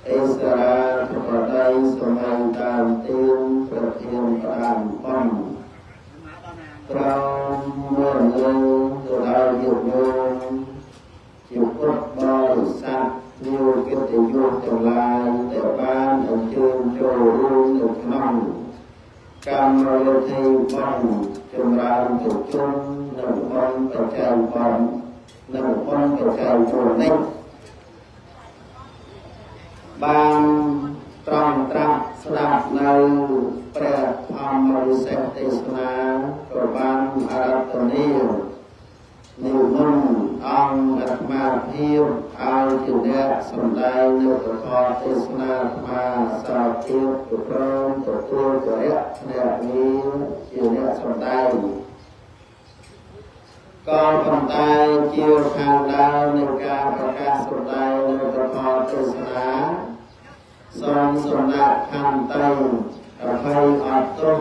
ต អេសារាប្រដៃសម័យដើមទៀនប្រធានផ្ដាំបំក្រោមមើលលើទៅដល់យុវជនជាពុទ្ធបរិស័ទnhiềuកិត្តិយសទាំងឡាយដែលបានអញ្ជើញចូលរួមនៅក្នុងកម្មវិធីបំចម្រើនប្រជុំនិងបំបច្ច័យបំនិងបំបច្ច័យជនេះបានត្រង់ត្រាប់ស្ដាប់នៅព្រះធម្មវិសេសទេសនាក៏បានអរតនីនិមន្តអង្គអាត្មាភាពឲ្យជាអ្នកសម្ដែងនៅពធទេសនាអាត្មាសាភិបប្រព្រមទទួលចរិយាអ្នកនេះជាអ្នកសម្ដែងក៏ប៉ុន្តែជាខាងដើមនៃការប្រកាសសម្ដែងនៅពធទេសនាសូមសំណាក់ខន្តីអភ័យអត់ទោស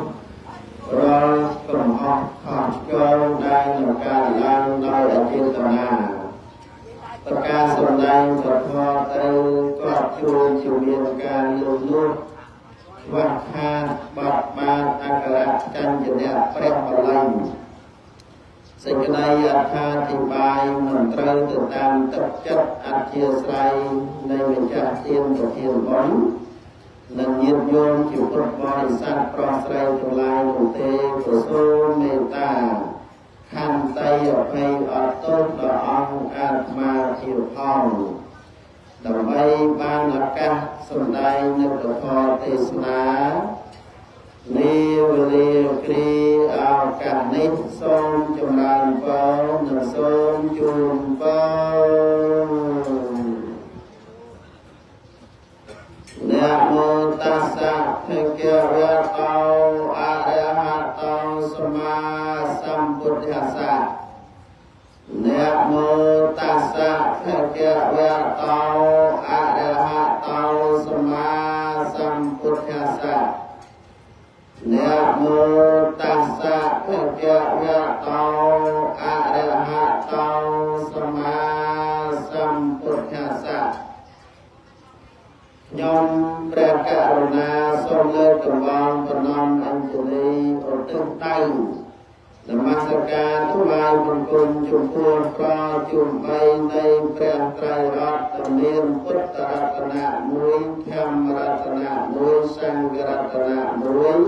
រាល់កំហុសខុសចូលដែលនឹងកើតឡើងដោយអចេតនាប្រការសម្ដែងប្រធមទៅក៏ជួយជាមានការលួចលួចខ្វះខាតបាត់បានអក្ខរចញ្ញៈព្រះបល័យសេចក្តីអត្ថាធិប្បាយមិនត្រូវទៅតាមទឹកចិត្តអធិស្ឋ័យនៃម្ចាស់ទានប្រធានបុណ្យនិងញាតិញោមជាពុទ្ធបរិស័ទប្រុសស្រីទាំងឡាយនោះទេប្រសូមមេត្តាខន្តីអភ័យអត់ទោសដល់អង្គអាត្មាភាពផងដើម្បីបានឱកាសសម្ដែងនៅពធទេសនានាវេលាគ្រាឱកាសនេះសូមចម្រើនពរនិងសូមជូនពរนะโมตัสสะภะคะวะโตอะระหะโตสัมมาสัมพุทธัสสะนะโมตัสสะภะคะวะโตอะระหะโตสัมมาสัมพุทธัสสะนะโมตัสสะภะคะวะโตอะระหะโตสัมมาสัมพุทธัสสะញោមព្រះករុណាសូមលើកកំបងប្រណម្យអញ្ជលីឧទ្ទិសដៃនមស្ការថ្វាយបង្គំចំពោះព្រះជុំបីនៃព្រះត្រៃរតន៍មានពុទ្ធរតនៈមួយធម្មរតនៈមួយសង្ឃរតនៈមួយ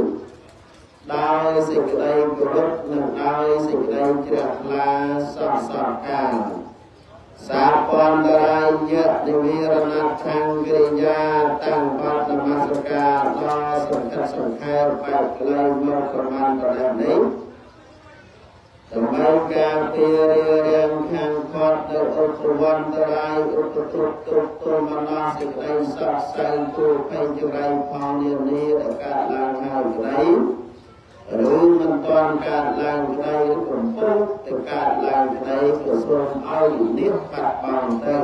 ដោយសេចក្តីគោរពនិងដោយសេចក្តីជ្រះថ្លាសពសពកាលសាពន្តរាយៈនិវិរណខាងកិរិយាតាំងបាត់នមស្ការដល់សង្ឃសង្ខេបបែបក្លែងមកប្រមាណប្រដាប់នេះដើម្បីការពាររាងខាងផតនៅឧបវន្តរាយឧបទុតទុតទុមនោសេចក្តីសោកសៅគូភ័យចង្រៃផងនានាដែលកើតឡើងហើយក្តីឬមិនទាន់កើតឡើងក្តីឬកំពុងតែកើតឡើងក្តីក៏សូមឲ្យនេះបាត់បង់ទៅ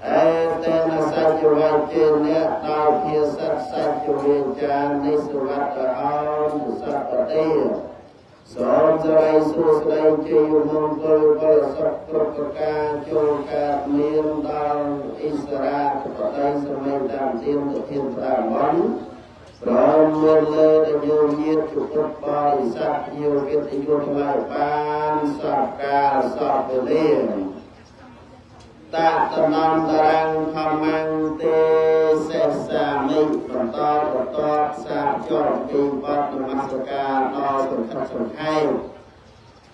អេតេនសច្ចវៈជាអ្នកដោយភាសិតសច្ចវិជ្ជានិសវត្តអោសពតិសូមសិរីសួស្តីជ័យមង្គលពលសុខគ្រប់ប្រការចូលកើតមានដល់អិសរាធិបតីសម័យដើមទៀនទៅធានប្រាមន់ព្រមមើលលើដែលយោញាតជាពុទ្ធបរិស័ទយោកិត្តិយសថ្លៃបានសពកាលសពវេលាតតនន្តរੰធម្មੰទេសេសាមិបន្តសាជាប់ពីបទនមស្ការដល់សង្ឃសង្ខេប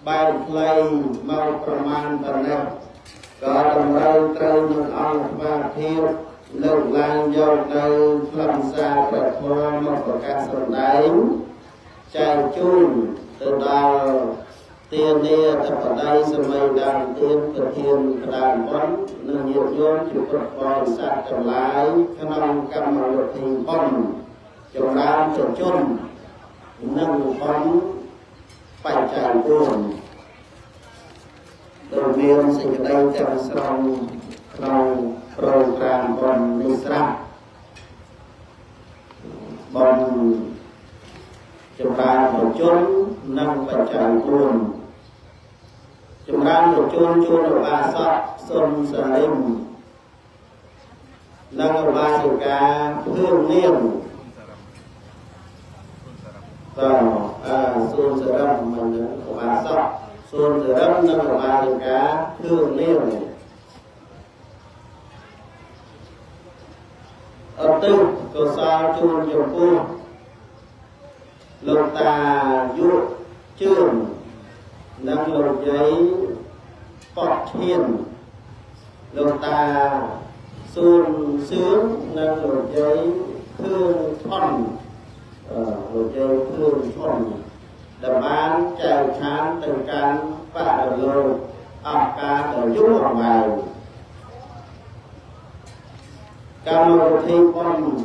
បែបខ្លីមកប្រមាណប៉ុណ្ណេះក៏តម្រូវត្រូវនឹងអង្គអាត្មាភាពលើកឡើងយកនៅខ្លឹមសារព្រះធម៌មកប្រកាសសម្ដែងចែកជូនទៅដល់ទានាធិបតីសម័យដើមទៀនប្រធានផ្ដាំបុណ្យនិងញាតិញោមជាពុទ្ធបរិស័ទទាំងឡាយក្នុងកម្មវិធីបុណ្យចម្រើនប្រជុំនិងបុណ្យបច្ច័យ4ដែលមានសេចក្តីទាំងស្រុងក្នុងប្រូក្រាមបុណ្យនេះស្រាប់បុណ្យចម្រើនប្រជុំនិងបច្ច័យ4ចម្រើនប្រជុំជួនឧបាសកសុនសារិម năng ở ba sự ca hương niệm xuân sửa đâm mình ở ba sọ xuân sửa đâm năng ở ba sự ca hương niệm ở tư có sao chuông nhiều cung lục tà dụ trường năng lục giấy bọt thiên lục tà xuân sướng năng lục giấy thương thon lục giấy thương thon đầm bán chạy khán từ can và đầu lô ọc ca đầu dũng ở ngoài cam lô thi con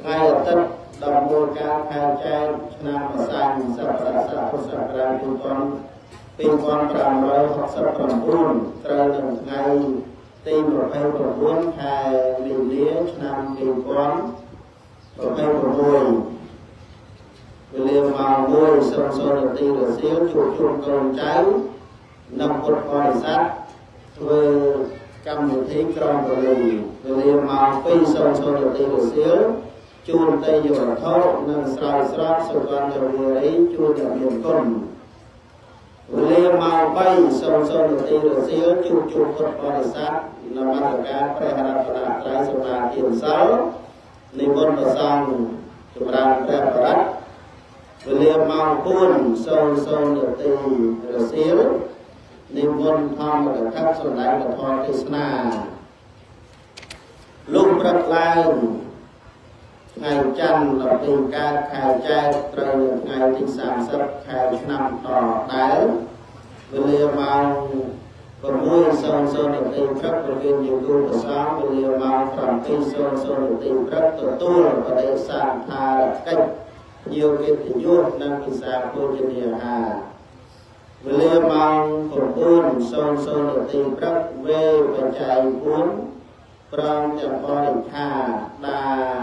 ngay lập tức đồng mô ca khai chay nam và sang sắp ra tu con tin con tràm rồi học sắp tràm buôn trời lần ngày tin một hay một buôn khai bình lía nam tin con một hay một mùi liều màu mùi sông sông đầu tiên là xíu chủ chung con trái nằm một con sát với cầm một thí trong của mình liều màu phi sông sông đầu tiên là xíu chuông tây dù ở thô nâng sài srap sổ con cho người ấy chuông ở miền công liều màu bay sông sông đầu tiên là xíu chuông chuông phật con sát nằm bắt được cá phải hạt đạp trái sổ đà tiền sáu niệm môn và xong chúng ta phải bắt liều màu buôn sông sông đầu tiên là xíu niệm môn thom và khắc sổ đánh và thoi Krishna lúc rất lai ngày chăn là tình ca khai trai trời ngày tình sản xuất khai năm đỏ đáy liều màu còn môi sông sông được tình rất là viên nhiều tu của sáng liều màu phạm kinh sông sông được tình rất là tu và để sản thà cách nhiều cái tình dục năng tình sản của trên địa hà liều màu còn buôn sông sông được tình rất về và chạy cuốn trong chẳng có định hà đà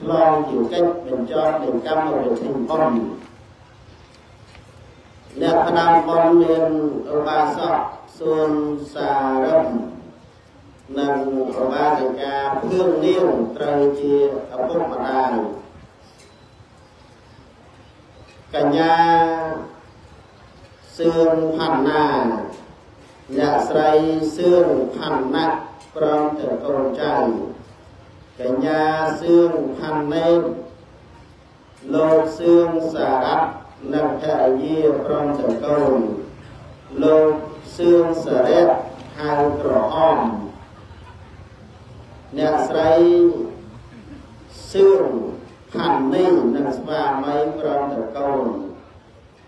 long chịu cách mình cho mình cam vào được thành phong nẹp nam con miền ở ba sọ xuân xà râm nâng ở ba thời ca phương niên trời chia ở phúc mặt đài cả nhà xương hẳn nà nhà sray xương hẳn nặng trong trở cầu chạy cả nhà xương hẳn lên lô xương xà đắp nằm thẻ dìa trong trở cầu lô xương xà rét hai rõ om nhà sray xương hẳn lên nằm và mấy trong trở cầu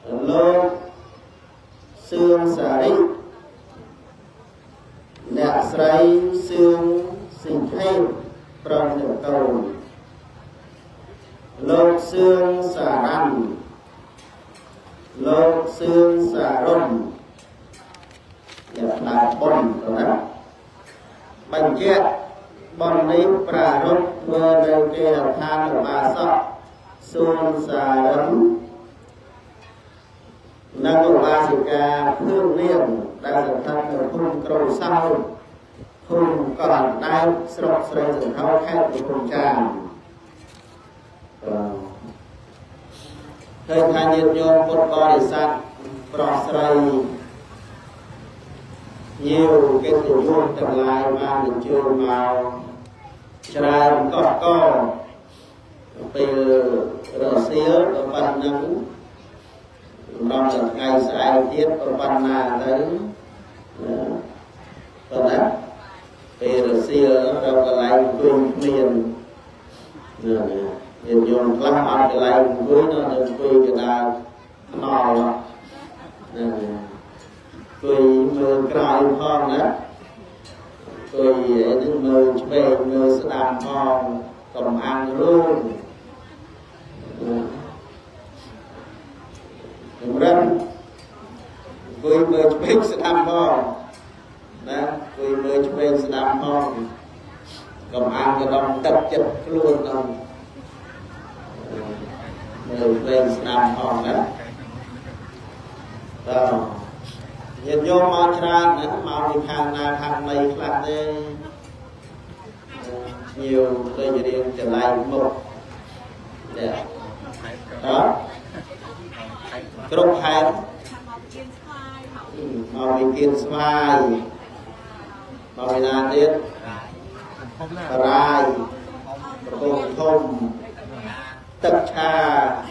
lô xương xà rít nhà sray xương sinh thêm trong được cầu lột xương xà rằm lột xương xà rồng nhập lại bồn rồi đó bằng chết bồn ní pra rốt mơ đầu kia than ở bà sọ xương xà rấm năng của ba sự ca hương niệm đang được thân ở khung cầu sau khung còn đang sọc sợi từ thao khét của khung tràm thời thay nhiệt nhôm một con để sát pro sợi nhiều cái tiểu nhôm tương lai mà mình chưa màu trai có từ rửa xía ở phần nắng mong là ngày sai tiết ở phần nào tới còn đó thì rồi xưa đâu có lại quên miền nhìn dùng lắm ăn cái lại cuối nó đừng quên người ta nò quên mưa cài phong đó quên những mưa về mưa sẽ làm phong còn ăn luôn râm quên mưa về sẽ làm phong đó quên mưa về sẽ làm phong còn ăn cái đông tập chất luôn không người về làm hòn đó rồi nhìn vô mò ra nữa mò đi hàng này khác đây nhiều tôi chỉ riêng trở lại một đó group hai màu mình kiên smile màu mình ăn đến rai cùng thông tất cha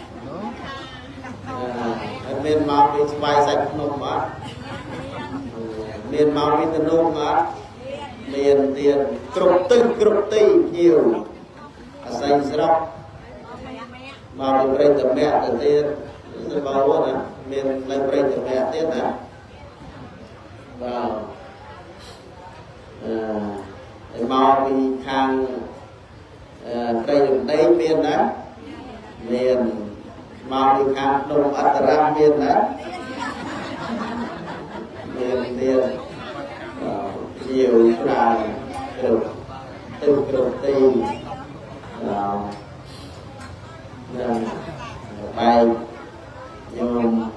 miền màu mình smile sạch nông mà miền màu mình tân nông mà miền tiền group tây nhiều xanh sọc màu mình bring từ mẹ từ tiền rồi bao nè miền lên bring từ mẹ tiền nè vào màu mình khang cây đấy miền đó miền màu mình khang đông Atram miền đó miền tiền nhiều là từ tây bài nhôm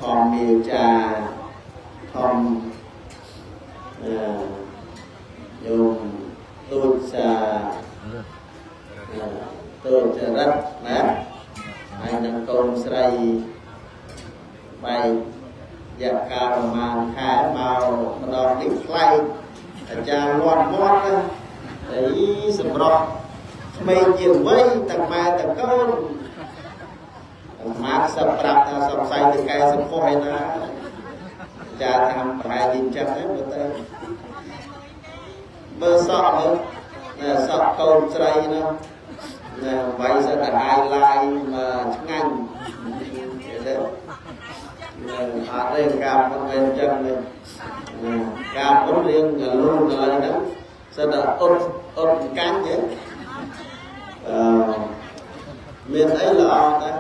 thom miêu trà thom nhôm tôi sẽ rất nè anh đang công sray bài dạ cao mà khai màu đòn đỉnh play cha loan mót đấy sầm rọ mây nhiều vây tầng mai tầng câu mát sập rạp ta sập say từ cây sập phôi na cha tham bài nhìn chắc đấy bữa tây bơ sọ nữa sọ câu sray nữa vậy sẽ là hai lai mà ngành đấy ở đây cam con bên chân này cam cũng riêng luôn rồi đó sẽ là ôn cán chứ miền ấy là ta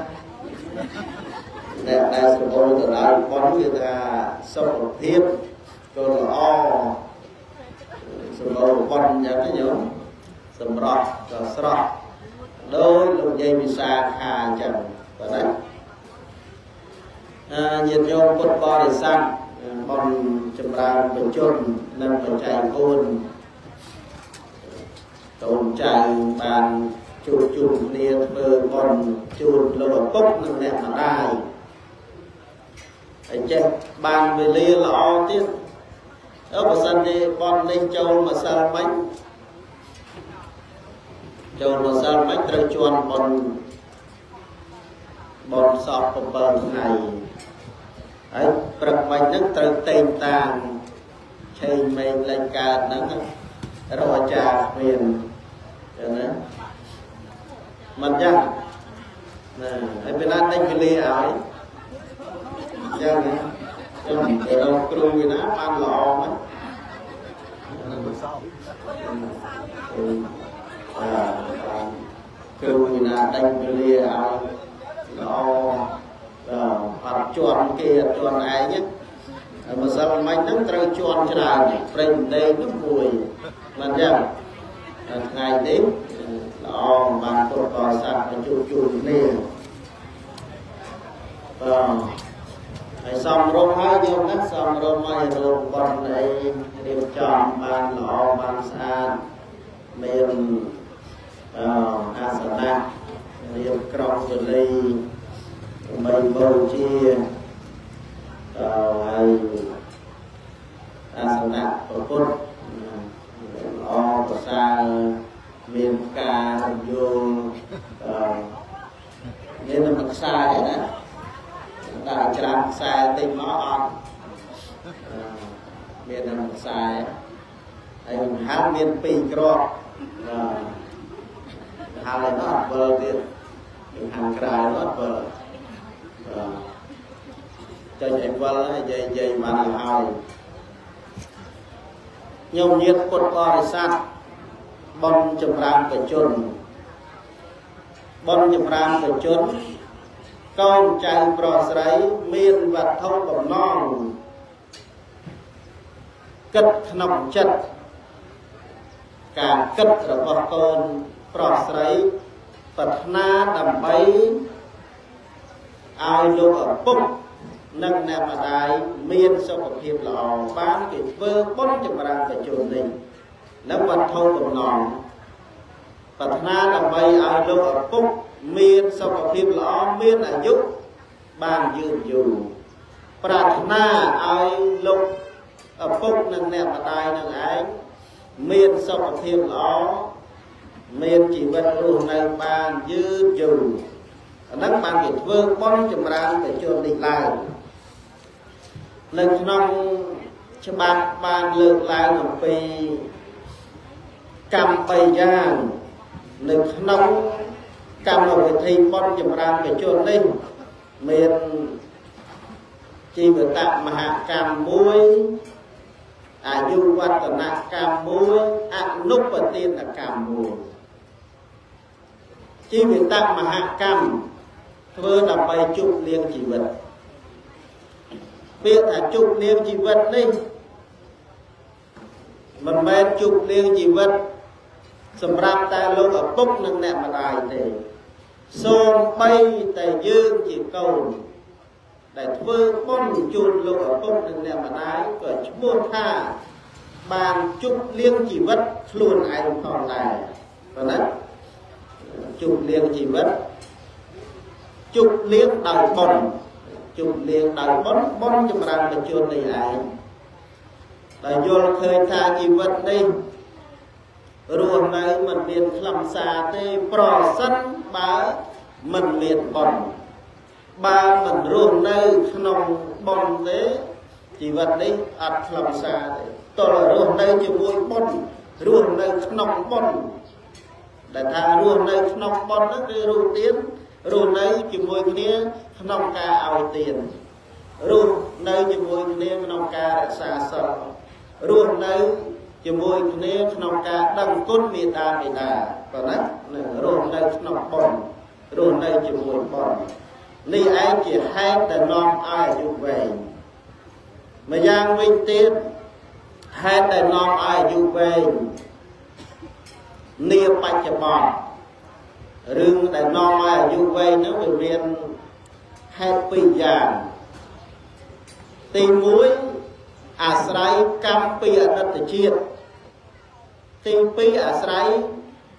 đẹp đây sẽ ôn từ đó con người ta sâu một thiếp rồi là o sầm bầu con nhà cái nhớ sầm rọt và sọt đôi lục dây bị xa khà chẳng và đấy nhiệt nhôm cột bò để sang còn chấm ra bên chôn nằm ở chạy ôn chạy bàn chụp liệt bờ còn chụp lỗ cốc nằm đẹp mà đài ở trên bàn về lia lọ tiếp ở một sân đi con lên châu mà sao bánh châu mà sao bánh trời chuồn bọn sọt của bờ này ấy bậc bánh nước từ tên tàng chơi mình lên cả nắng rồi trà miền cho nên mình chăng ấy bên anh đánh cái ly ấy chăng này trong cái đầu kêu người ná ăn lọ mấy kêu người ná đánh cái ly ấy lọ hoặc chọn kia chọn ai nhé mà sao mình nắng trời chọn cho là trên đây nước mùi mình rằng ngày đến đó mà tôi có sạch chụp nè xong rồi hai giờ ngắt xong rồi mai rồi còn lại điểm chọn bàn lọ bàn xa miền Asana điểm krong từ đây mình bầu chia hay Asana của cốt o của xa miền ca vô nên là mình xa vậy đó ta chạm xa tinh nó on miền là mình xa ấy mình hát miền pin cro hà lại nó vờ tiền mình hàng cài nó vờ cho chạy vờ dây mà là hào nhông nhiệt cột co để sát bon chấm ram phải chôn bon chấm ram phải chôn con trai pro sấy miên và thông cầm non cất nòng chất càng cất rồi vào con pro sấy Phật na đầm bay ai lúc ở bốc nâng nè mà đài miên sau một hiệp lò bán cái vơ bốn chấm ram phải chôn này แล้ววัดเท่ากับน้องปัฒนาดำไปเอาลูกปุ๊บมีนสมภิบล้อมีนอายุบางยืนอยู่ปรารถนาเอาลูกปุ๊บนั่งแนบมาได้นั่งไอ้มีนสมภิบล้อมีนชีวิตรู้ในบางยืนอยู่นักบางกิจเวิร์กป้อนจำรานแต่จนดีลายในขนมฉบับบานเลิกลายหนึ่งปีกำไปย่างในขนมกำเอาไปทีป้อนจำรานแต่จนได้เมียนชีวิตตมหากรรมมวยอายุวัฒนกรรมมวยอนุปตินกรรมมวยชีวิตตมหากรรมเพื่อดับไปจุกเลี้ยงชีวิตเพื่อถ้าจุกเลี้ยงชีวิตนี่มันแม่จุกเลี้ยงชีวิตสำหรับแต่โลกปุ๊บนั่งแนบมาได้แต่โซมไปแต่ยืนจีบเก่าแต่เพื่อป้อนจูนโลกปุ๊บนั่งแนบมาได้ก็ชั่วท่าบานจุกเลี้ยงชีวิตคลุนไอ้ทองได้เพราะนั้นจุกเลี้ยงชีวิตจุกเลี้ยงดาวบอนจุกเลี้ยงดาวบอนจำรานประจุในไอ้แต่โยนเคยทาชีวิตนี่รวมในมันเรียนคลำสาเตปรอสันบามันเรียนบอนบามันรวมในขนมบอนเตชีวิตนี้อัดคลำสาเตตัวรวมในจมูกบอนรวมในขนมบอนแต่ถ้ารวมในขนมบอนนั่นคือรูเตียนรู้ในจมูกนี้ขนมกาเอาเตียนรู้ในจมูกนี้ขนมการักษาสอบรู้ในจมูกนี้ขนมกาดังก้นมีตาไม่ได้เพราะนั้นรู้ในขนมบอนรู้ในจมูกบอนนี่ไอ้เกี่ยให้แต่น้องอ้ายอยู่เวงมายังวิ่งตีนให้แต่น้องอ้ายอยู่เวงเนี่ยปัจจุบันเรื่องแต่น้องอายุวัยนั้นเรียนให้ปีอย่างตีมุ้ยอาศัยกรรมปีอนัตจิตตีปีอาศัย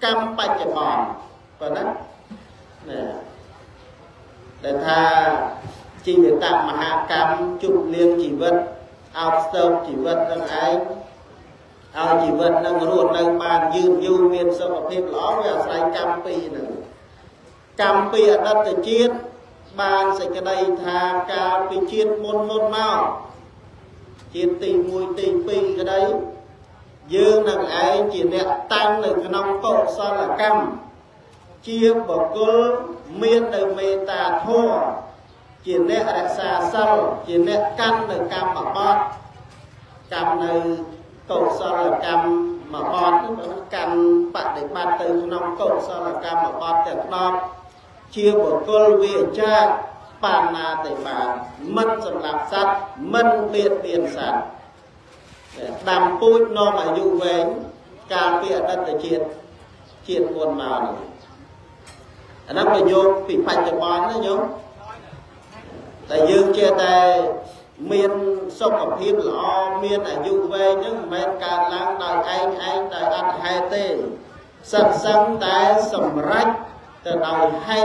กรรมปัจจุบันเพราะนั้นแต่ถ้าชีวิตตามมหากรรมจุดเลี้ยงชีวิตเอาเติมชีวิตทั้งไอ้เอาชีวิตนั่งรู้นั่งบานยืนอยู่เมียนสมภิบล้ออาศัยกรรมปีหนึ่งกรรมปีอนัตจิตบานใส่กระไดทางกาปีจิตมนเมาจิตตีมวยตีปีกระไดยืนนั่งไอ้จิตเนี่ยตั้งหนึ่งขนมโตสอนละกรรมเจียบบอกกุลเมียนในเมตาทั่วจิตเนี่ยรักษาเศร้าจิตเนี่ยกันในกรรมมาบอดกรรมในโตสอนละกรรมมาบอดกันปฏิบัติtừขนมโตสอนละกรรมมาบอดแต่นอกเชียบกลวิจาปานาติบามันสำหรับสัตว์มันเบียดเบียนสัตว์ดำปุ้ยนอมอายุเวงการเปลี่ยนดัตเชียนวนมาอันนั้นประโยชน์ปิดปัจจุบันนะโยมแต่ยืมเจแต่เมียนสกปรกหล่อเมียนอายุเวงนึกแม่การล้างได้ไอ้ได้อัดไฮเต้สัตว์สังแต่สำรักแต่เราให้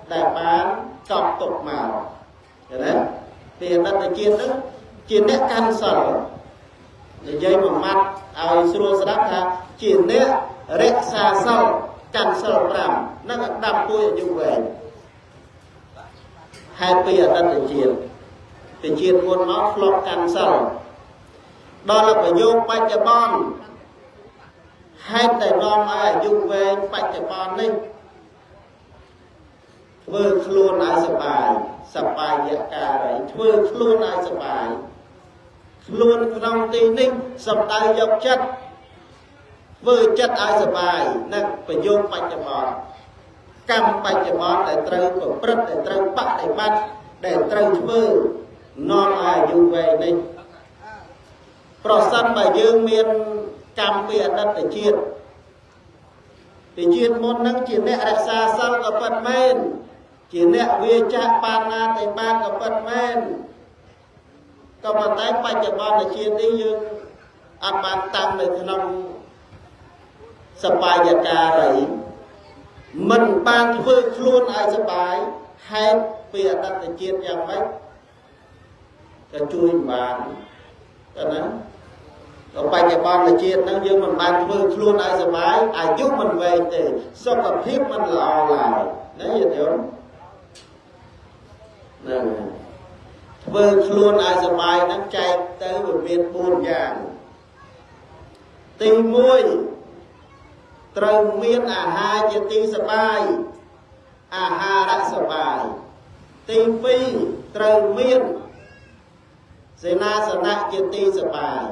แต่บ้านจอบตกมาเห็นไหมเปลี่ยนดัตเชียนนึกเชียนเนี่ยกันสลในใจมันมัดเอาสุรสดับท่าเชียนเนี่ยเร็กซาเศร้ากันสลรำนั่นดำปุยอยู่เวงให้เปลี่ยนดัตเชียนเป็นเชียนวนน้องฟลอกกันเศร้าดอลประโยคปัจจุบันให้แต่น้องอายุเวงปัจจุบันนี่เพื่อครูนายสบายยากาอะไรเพื่อครูนายสบายครูนครองตีนิ่งสบายยกจัดเพื่อจัดอายสบายนั่นประโยชน์ปัจจุบันกรรมปัจจุบันแต่เติมกับปรัดแต่เติมปักแต่บัดแต่เติมเพื่อนอนอายุเวนี่เพราะสั้นมายืมเมียนกรรมเปลี่ยนดัตเชียนปีเชียนมนนั่งจีนเนี่ยรักษาสังกับปัดแม่นจีนเนี่ยวิจารปานาแต่บ้านกับปัดแม่นก็มาแต่ปัจจุบันในเชียนนี้ยังอันบานตามในขนม សបាយការីមិនបានធ្វើខ្លួនឲ្យសបាយហេតុពីអតីតជាតិយ៉ាងម៉េចក៏ជួយបានតែណាដល់បច្ចុប្បន្នជាតិហ្នឹងយើងមិនបានធ្វើខ្លួនឲ្យសបាយអាយុមិនវែងទេសុខភាពមិនល្អឡើយណាញាតិញោមហ្នឹងធ្វើខ្លួនឲ្យសបាយហ្នឹងចែកទៅវាមាន4យ៉ាងទី1ត្រូវមានអាហារជាទីសបាយអាហារសបាយទី2ត្រូវមានសេនាសនៈជាទីសបាយ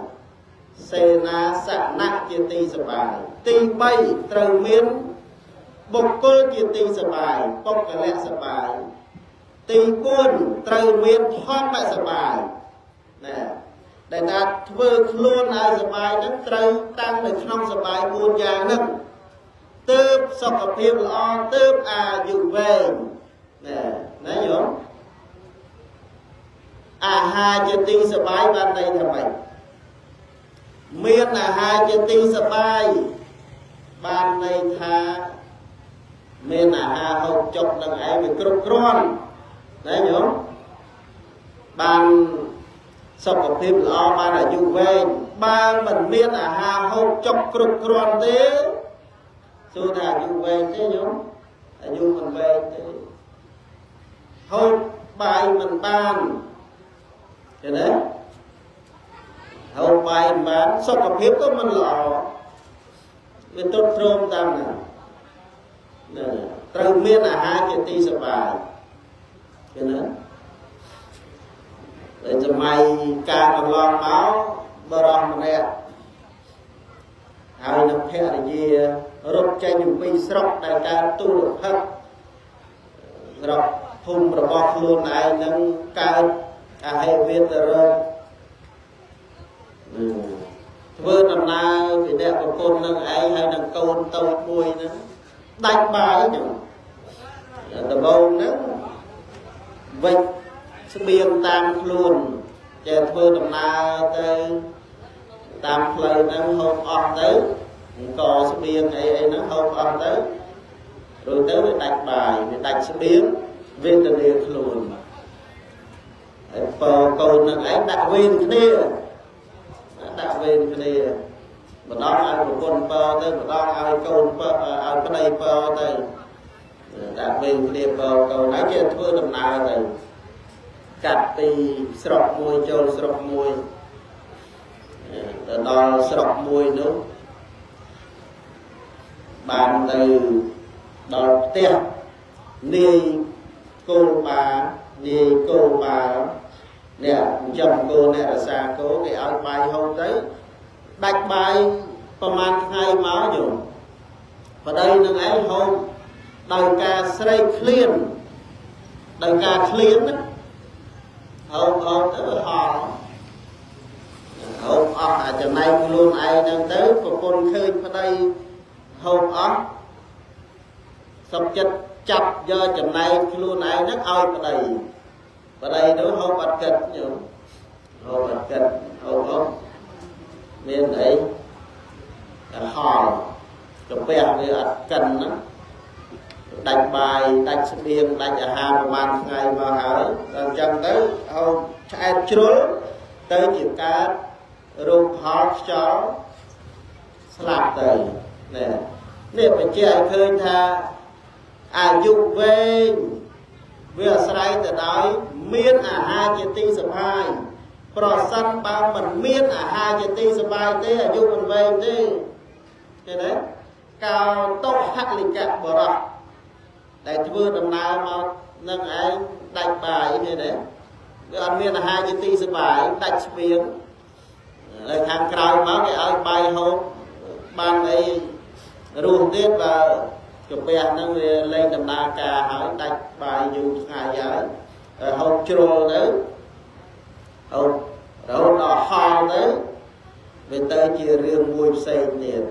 សេនាសនៈជាទីសបាយទី3ត្រូវមានបុគ្គលជាទីសបាយបុគ្គលៈសបាយទី4ត្រូវមានធម្មសបាយណាដែលថាធ្វើខ្លួនឲ្យសបាយហ្នឹងត្រូវតាំងនៅក្នុងសបាយ4យ៉ាងហ្នឹងទើបសុខភាពល្អទើបអាយុវែងណាយល់អាហារជាទីសបាយបានន័យថាម៉េចមានអាហារជាទីសបាយបានន័យថាមានអាហារហូបចុកនឹងឯងវាគ្រប់គ្រាន់ណាញោមបានសុខភាពល្អបានអាយុវែងបើមិនមានអាហារហូបចុកគ្រប់គ្រាន់ទេសួរថាអាយុវែងទេញោមអាយុមិនវែងទេហូបបាយមិនបានឃើញទេហូបបាយមិនបានសុខភាពក៏មិនល្អវាទ្រុឌទ្រោមតាមហ្នឹងត្រូវមានអាហារជាទីសបាយឃើញទេតែសម័យកាលកន្លងមកបរិសម្នាក់ហើយនឹងភរិយារត់ចេញពីស្រុកដែលកើតទូលហឹកស្រុកភូមិរបស់ខ្លួនឯងនឹងកើតអហេវេទរោគធ្វើដំណើរពីអ្នកប្រពន្ធនឹងឯងហើយនឹងកូនតូចមួយហ្នឹងដាច់បាយហ្នឹងដំបូងហ្នឹងវិចស្បៀងតាមខ្លួនចេះធ្វើដំណើរទៅតាមផ្លូវហ្នឹងហូបអស់ទៅអង្គស្បៀងអីហ្នឹងហូបអស់ទៅរួចទៅវាដាច់បាយវាដាច់ស្បៀងវេទនាខ្លួនហើយពរកូននឹងឯងដាក់វេនគ្នាដាក់វេនគ្នាម្ដងឲ្យប្រពន្ធពរទៅម្ដងឲ្យកូនពរឲ្យប្តីពរទៅដាក់វេនគ្នាពរកូនហើយគេធ្វើដំណើរទៅកាត់ពីស្រុកមួយចូលស្រុកមួយទៅដល់ស្រុកមួយនោះបានទៅដល់ផ្ទះនាយគោលបានាយគោលបាអ្នកចំគោអ្នករសាគោគេឲ្យបាយហូបទៅដាច់បាយប្រហែលថ្ងៃមកយល់ប្តីនឹងឯងហូបដោយការស្រែកឃ្លានដោយការឃ្លានណាហូបទៅហល់ហូបអស់អាចចំណែកខ្លួនឯងហ្នឹងទៅប្រពន្ធឃើញប្តីហូបអស់សុំចិត្តចាប់យកចំណែកខ្លួនឯងហ្នឹងឲ្យប្តីនោះហូបអត់គិតញោមហូបអត់គិតហូបអស់មានអីតែហល់កាពះវាអត់កិនណាដាច់បាយដាច់ស្បៀងដាច់អាហារប្រហែលថ្ងៃមកហើយដល់អញ្ចឹងទៅហូបឆ្អែតជ្រុលទៅជាការរោគផលខ្យល់ស្លាប់ទៅនេះបញ្ជាក់ឲ្យឃើញថាអាយុវែងវាអាស្រ័យទៅដោយមានអាហារជាទីសបាយប្រសិនបើមិនមានអាហារជាទីសបាយទេអាយុមិនវែងទេឃើញទេកោតុហលិកៈបរោះដែលធ្វើដំណើរមកនឹងឯងដាច់បាយឃើញទេវាអត់មានអាហារជាទីសបាយដាច់ស្បៀងហើយខាងក្រោយមកគេឲ្យបាយហូបបានអីរស់ទៀតបើកាពះហ្នឹងវាលែងដំណើរការហើយដាច់បាយយូរថ្ងៃហើយហូបជ្រុលទៅហូបរហូតដល់ហល់ទៅវាទៅជារឿងមួយផ្សេងទៀត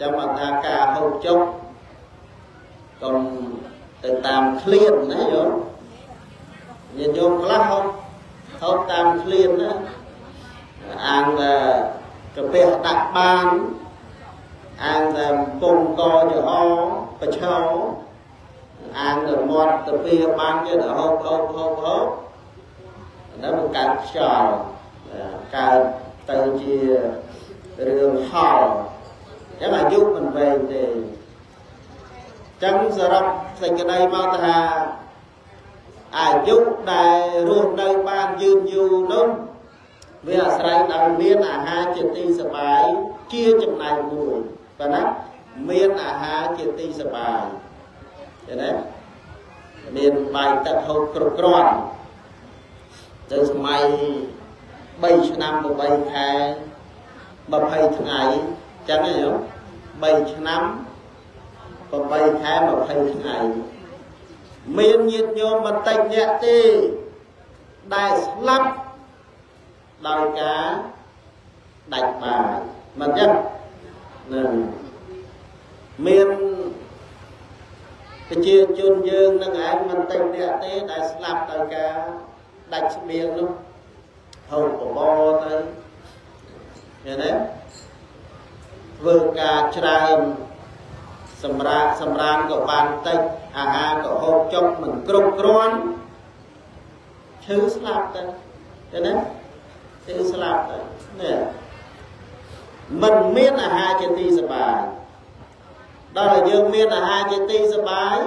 ចាំអត្តាការហូបចុកកុំទៅតាមឃ្លានណាយល់ញាតិញោមខ្លះហូបតាមឃ្លានណាអាងកាពះដាក់បាន ăn là bông co cho ho và cháu ăn là mọt từ phía ban cho nó hộp nó một cái trò cái từ chia đường hò chắc là giúp mình về thì chẳng sợ rộng thành cái này mà ta giúp đại ruột nơi ban dương du nông vì sài đang miên hai chuyện ti sập bài chia chừng này mùi và nó miên hai chuyện ti sập bài thế đấy miên bài tận hậu cực tròn từ mai 3 năm một 3 tháng mà hay ngày chẳng hiểu 3 năm còn 3 tháng mà hay ngày miên nhiệt nhôm mà tạch nhẹ tì đại lắm đòi cá đạch bài mà chân miên cái chia chôn dương năng ái mình tạch nhẹ tì đại lắm đòi cá đạch miên luôn hầu của bo tới nghe đấy vừa cả tràn sầm ran của bàn tay của hộp trong mình cột cron thứ slap đây thế đấy thứ slap đây nè mình miên hai chân ti sờ bài đó là dương miên hai chân ti sờ bài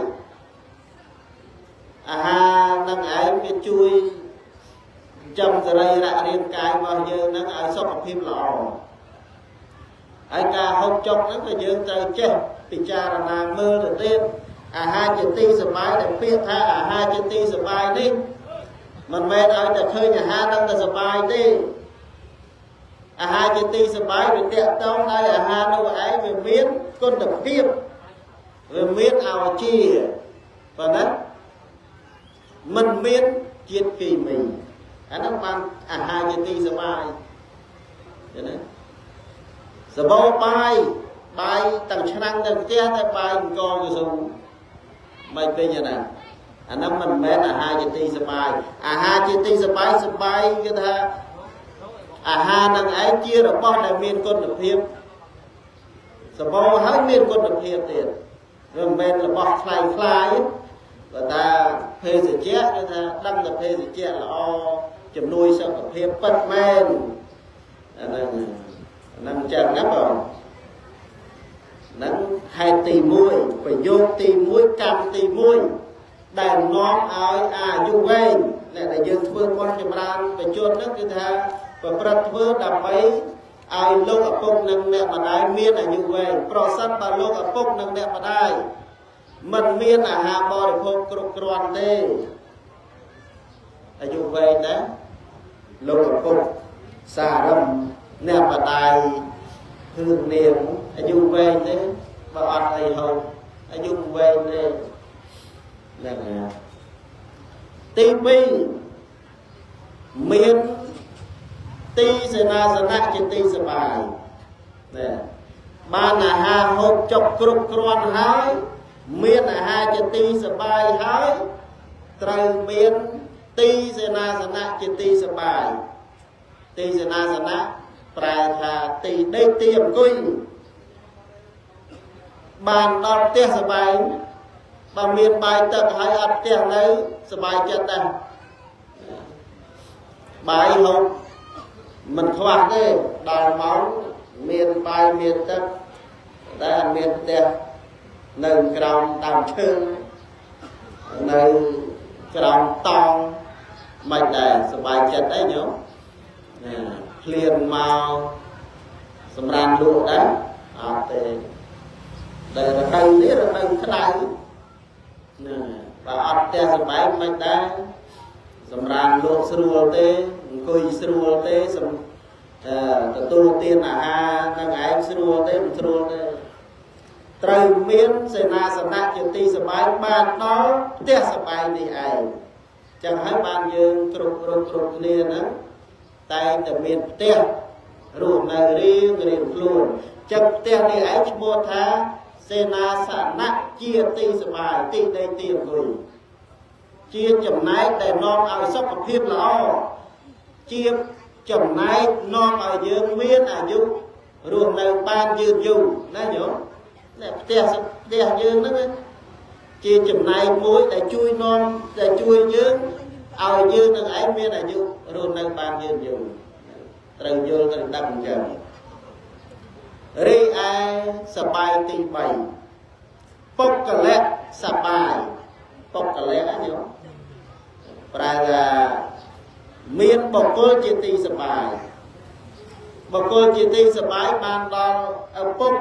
năng ái cái chui trong giờ đây lại riêng cái bao nhiêu năng ái sốc ở phim lò ai ca hộp trong nó là dương tay chết bị cha là nàng mơ đầu tiên hai chân ti sờ bài để biết tha hai chân ti sờ bài đi mình men ai ta khơi nhà hai đang ta sờ bài đi hai chân ti sờ bài bị tẹt tông đây hai đâu ấy về miến con đập tiếp về miến ảo chi và đó mình miến chiết kỳ mình nó mang hai chân ti sờ bài thế đấy sờ bao bài tầng năng tầng che tay bài con cái dùng mày bây giờ này nó mình bé là hai chân ti sờ bài hai chân ti sờ bài cái tha hai năng ấy chia được bao là miền con được hiệp sờ bao hết miền con được hiệp tiền rồi bên là bao khai và ta phê gì chết cái tha đâm là phê gì chết là chấm nuôi sao được hiệp bất men năng chẳng ngáp rồi nắng hai tì muôi phải vô tì muôi cam tì muôi đàn ngón ơi dung về lại là dương phương con chim ran phải chôn nước như thế và bật vỡ đập ấy ai lâu ở phong nâng nè mà đai miên là như về process ba lâu ở phong nâng nè mà đai mình miên là hà bò để phong cột tròn tê là như về đó lâu ở phong xa râm nè mà đai hương niềm dung về thế và ăn này hầu dung về thế là ti pi miền ti se na trên ti se bài nè ban là hà hộp chọc cột cron hái miền là hà trên ti se bài hái trời miền ti se na trên ti se bài ti se na prai tha ti đây tiệm cùi bàn đọc tiếc se bài bà miền bài tật hai ấp tiền đấy sờ bài chân đây bài hộp mình khoác đấy đào máu miền bài miền tật đây miền tiền nâng còng đào chân nâng còng tòng mạch này sờ bài chân đấy nhớ liền màu sầm ran lụa đấy đây là cây đấy là nâng cái này và ăn te sầm bái mình đã sầm ran luộc sườn tê cùi sườn tê sầm tu tiên là năng ái sườn tê trời miên sẽ na sầm nát chuyện ti sầm bái ban đó te sầm bái đi ai chẳng hay ban dương trục liền á tay từ miền te ruộng này riêng luôn chẳng te đi ấy mua tha se na sa nát chia ti sầm bài ti đây tiền rồi chia chấm nái để non ai sắp hợp hiệp là chia chấm nái non ở dương miên dục ruộng nơi ban dư dù nè nhớ nè tia dương đó chỉ chừng này muối để chui non để chui dương ao dương đừng ấy miên là dương ruộng nơi ban dư dù từ dương từ đâm chân ri ai sờ bài tì bảy bốc cà lẹ sờ bài bốc cà lẹ á nhớ phải là miên bọc cô chỉ tì sờ bài bọc cô chỉ tì sờ bài ban đo ở bốc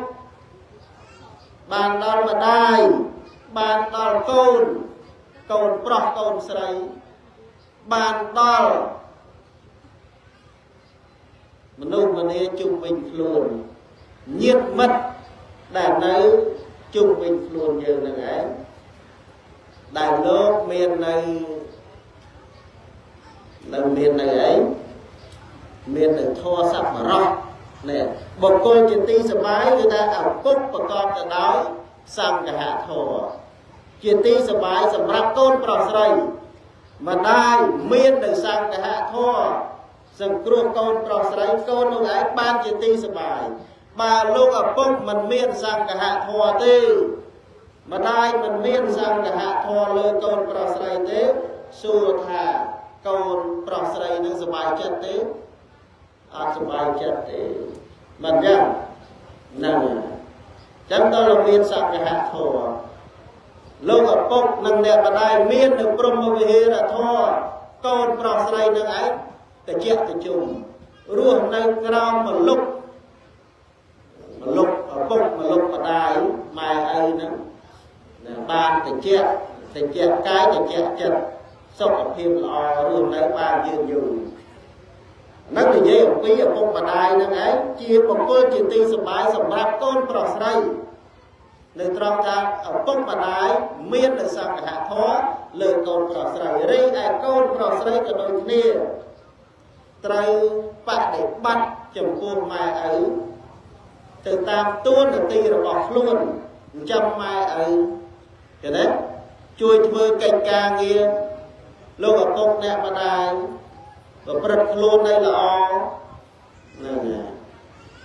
ban đo mà đai ban đo côn pro côn sợi ban đo mình nuôi mình đi chung mình luôn nhiệt mật đàn nơi chung mình luôn như là ấy đàn lô miền này là miền này ấy miền này thua sắp mà rõ nè một cô chỉ ti sờ mái người ta ở cúc và con ta đói sang cả hạ thua chỉ ti sờ mái sờ rap tôn pro sợi mà đai miền này sang cả hạ thua sừng cua con pro sợi con nó ấy ban chỉ ti sờ mái bà lúc ở bốc mình miên sang cả hạ thua tê mà đai mình miên sang cả hạ thua lơ con pro sợi tế xua thả con pro sợi nó sờ bài chân tế sờ bài chân tế mình nhá nè chúng ta là miên sang cả hạ thua lúc ở bốc nâng đẹp mà đai miên được prom về here là thua con pro sợi nó ấy cái chuyện cái chung ruộng nâng cao một lúc ở bốc mà lúc mà đai mai ấy nó ban tình chuyện cái tình chuyện chân sốc ở phim lò ruộng nâng ban dương dùng nó thì dễ ở quý ở bốc mà đai nó ấy chia một cô chỉ ti sầm bài sầm rap con pro sợi lời trong ta ở bốc mà đai miên được sang cả hạ thó lời con pro sợi ri ai con pro sợi cho đôi kia trời bạn để bắt chồng cô mai ấy từ tam tuôn được ti rồi bỏ luôn trăm mai ấy cái đấy chui mưa cành ca nghe lúc ở công nè mà đài và bật luôn đây là o này nè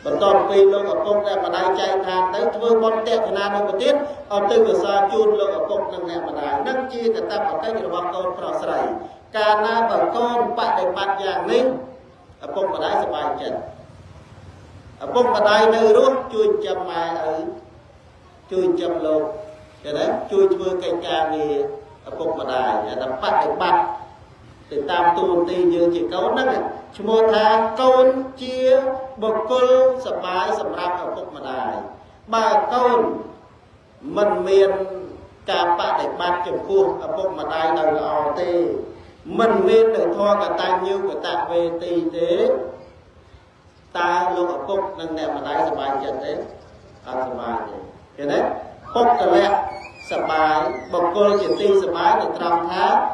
và toàn vì lúc ở công nè mà đài chạy than đấy mưa bon tẹt thì nào một tiết ở từ cửa xa chun lúc ở công nè mà đài nâng chi từ tam ở cái rồi bỏ con pro sợi ca na và con bạn để bắt dạng nín ở công mà đài sẽ bài chân ở bông mà đai nơi rút chui châm mai ở chui châm lô cái đấy chui mưa cây ca gì ở bông mà đai là bắt được bắt từ tam tu ti như chỉ cấu nấc một tháng côn chia bậc côn sập bài sập rap ở bông mà đai ba côn mình miền cả bạn để bắt chụp khuôn ở bông mà đai đầu là tê mình miền để thoa cả tay nhiêu của tạ về tì thế ta lúc ở cúc nâng nè mà đáy sờ bài chân đấy sờ bài cái đấy cúc cái lẹ sờ bài bọc cô chỉ ti sờ bài được trăm tháng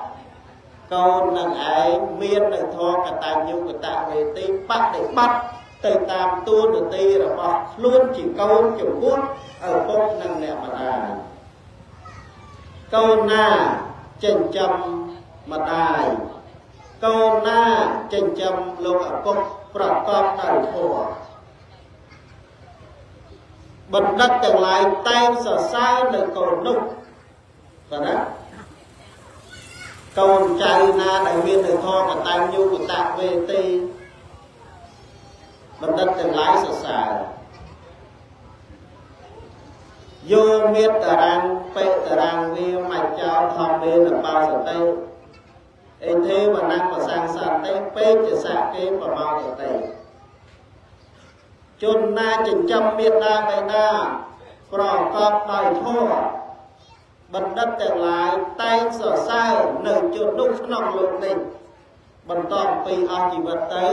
câu nâng ấy miên được thua cả tài nhiêu của ta về ti bắt để bắt từ tam tuôn được ti rồi bọc luôn chỉ câu kiểu quốc ở cúc nâng nè mà đáy câu na trên trăm mà đáy câu na trên trăm lúc ở cúcประกอบกันทั่วบรรดักแต่ลายแตงสะสายในโกนนุ่งก็นะโกนใจนาในเวียนในทองกับแตงยูกับตาเวทีบรรดักแต่ลายสะสายโยเมียตรังเปตรังเวียมาเจ้าทองเวียนบาสเตเองเทมานั่งมาสร้างสรรค์เต้เป๊กจะสร้างเกมประมาณเต้จนนาจึงจำเมียนาไปหน้าปลอกกอบได้ทั่วบรรดัดแต่หลายแตงสอดไส้หนึ่งจุดนุ่งขนมลงนี่บรรทอนปีอาชีวะเต้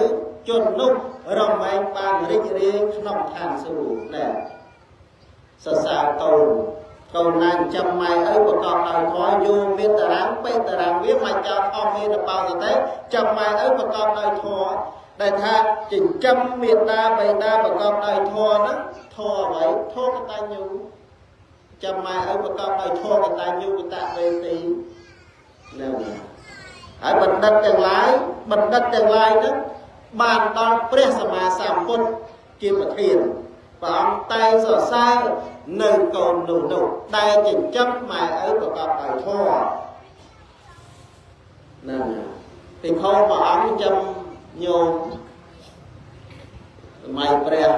จนนุ่งรำไม้ปานริจเรียงขนมทานสู่แน่สะสาวโตcâu nàng chăm mai ấy của con đời khó vô miết tà ráng bê tà ráng viết mai cho ông miết là bao giờ thế chăm mai ấy của con đời thua đại tha chỉ chăm miết ta bày ta và con đời thua đó thua vậy thua cái tay nhu chăm mai ấy của con đời thua cái tay nhu của ta về tí nào nè hãy bật đất chẳng lái đó bàn đòn presa mà sàm quân ជាប្រធានព្រះអង្គតែងសរសើរនៅកូននោះដែលចិញ្ចឹមម៉ែឪប្រកបដោយធម៌ហ្នឹងពីខោព្រះអង្គចិញ្ចឹមញោមសម័យព្រះ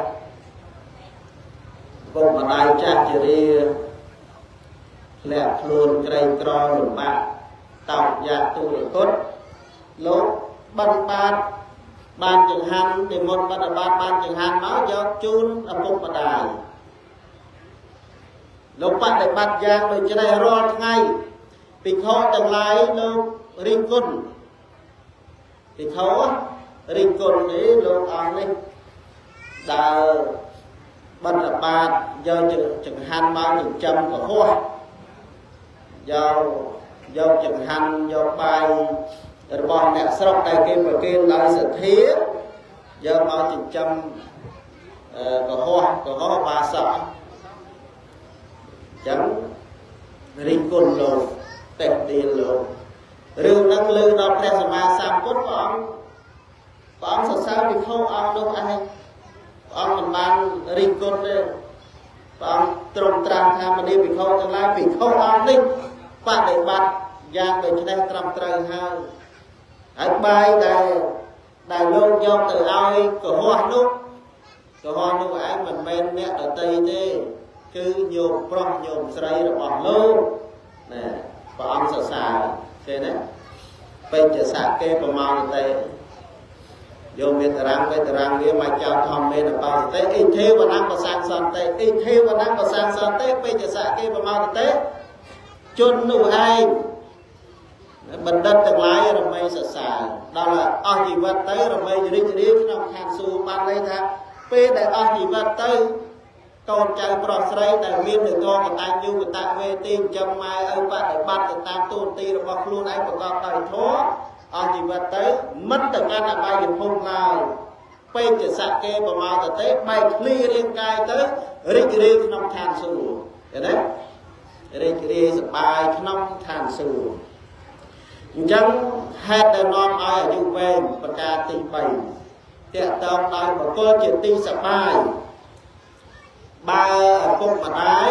ពុកម្ដាយចាស់ជារាធ្លាក់ខ្លួនក្រីក្រលំបាកតោកយ៉ាទូលគុតលោកបានបានចង្ហាន់និមន្តបានចង្ហាន់មកយកជូនឪពុកម្ដាយលោកបដិបត្តិយ៉ាងដូចនេះរាល់ថ្ងៃភិក្ខុទាំងឡាយលោករិះគន់ភិក្ខុរិះគន់នេះលោកអង្គនេះដើរបណ្ឌបាតយកចង្ហាន់មកចិញ្ចឹមកុហកយកចង្ហាន់យកបាយរបស់អ្នកស្រុកដែលគេប្រគេនដោយសទ្ធាយកមកចិញ្ចឹមកុហកបាសកចឹងរិះគន់លោកតេះទានលោករឿងហ្នឹងលើដល់ព្រះសម្មាសម្ពុទ្ធព្រះអង្គសរសើរភិក្ខុអង្គនោះឯងព្រះអង្គមិនបានរិះគន់ទេព្រះអង្គទ្រង់ត្រាស់ថាមនីភិក្ខុទាំងឡាយភិក្ខុអង្គនេះបដិបត្តិយ៉ាងដូចនេះត្រឹមត្រូវហើយបាយដែលលោកយកទៅឲ្យកុហកនោះឯងមិនមែនអ្នកដតីទេគឺញោមប្រុសញោមស្រីរបស់លោកណាព្រះអង្គសរសើរឃើញទេពេជ្ជសៈគេប្រមាណទេយោមេតរាំងវេតរាំងវាមកចោតធម្មមេនបោសទេអ៊ីទេវណំប្រសាងសន្តិអ៊ីទេវណំប្រសាងសន្តិពេជ្ជសៈគេប្រមាណទេជននោះឯងបណ្ឌិតទាំងឡាយរមែងសរសើរដល់អស់ជីវិតទៅរមែងរីករាយក្នុងឋានសួគ៌បានន័យថាពេលដែលអស់ជីវិតទៅកូនចៅប្រុសស្រីដែលមាននៅកងកតាញ្ញូកតវេទីចិញ្ចឹមម៉ែឪបដិបត្តិទៅតាមទូនទីរបស់ខ្លួនឯងប្រកបដោយធម៌អស់ជីវិតទៅមិនទៅកាន់អបាយភពឡើយពេជ្ជសៈគេប្រមាណទៅបែកឃ្លីរាងកាយទៅរីករាយក្នុងឋានសួគ៌ឃើញទេរីករាយសប្បាយក្នុងឋានសួគ៌អញ្ចឹងហេតុដែលនាំឲ្យអាយុវែងប្រការទី3តេតងដោយបុគ្គលជាទីសប្បាយបើឪពុកម្ដាយ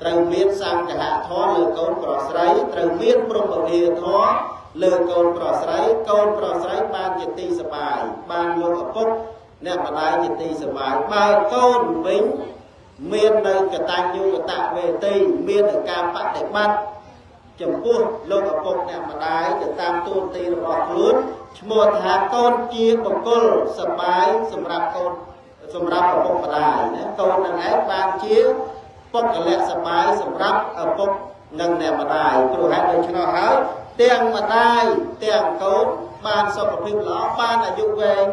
ត្រូវមានសង្ឃហធម៌លើកូនប្រុសស្រីត្រូវមានព្រហ្មវិហារធម៌លើកូនប្រុសស្រីបានជាទីសប្បាយបានលោកឪពុកអ្នកម្ដាយជាទីសប្បាយបើកូនវិញមាននៅកតញ្ញូកតវេទីមាននៅការបដិបត្តិចំពោះលោកឪពុកអ្នកម្ដាយទៅតាមទូនទីរបស់ខ្លួនឈ្មោះថាកូនជាបុគ្គលសប្បាយសម្រាប់ឪពុកម្ដាយណាកូននឹងឯងបានជាពុទ្ធលៈសប្បាយសម្រាប់ឪពុកនិងអ្នកម្ដាយព្រោះហេតុដូច្នោះហើយទាំងម្ដាយទាំងកូនបានសុខភាពល្អបានអាយុវែង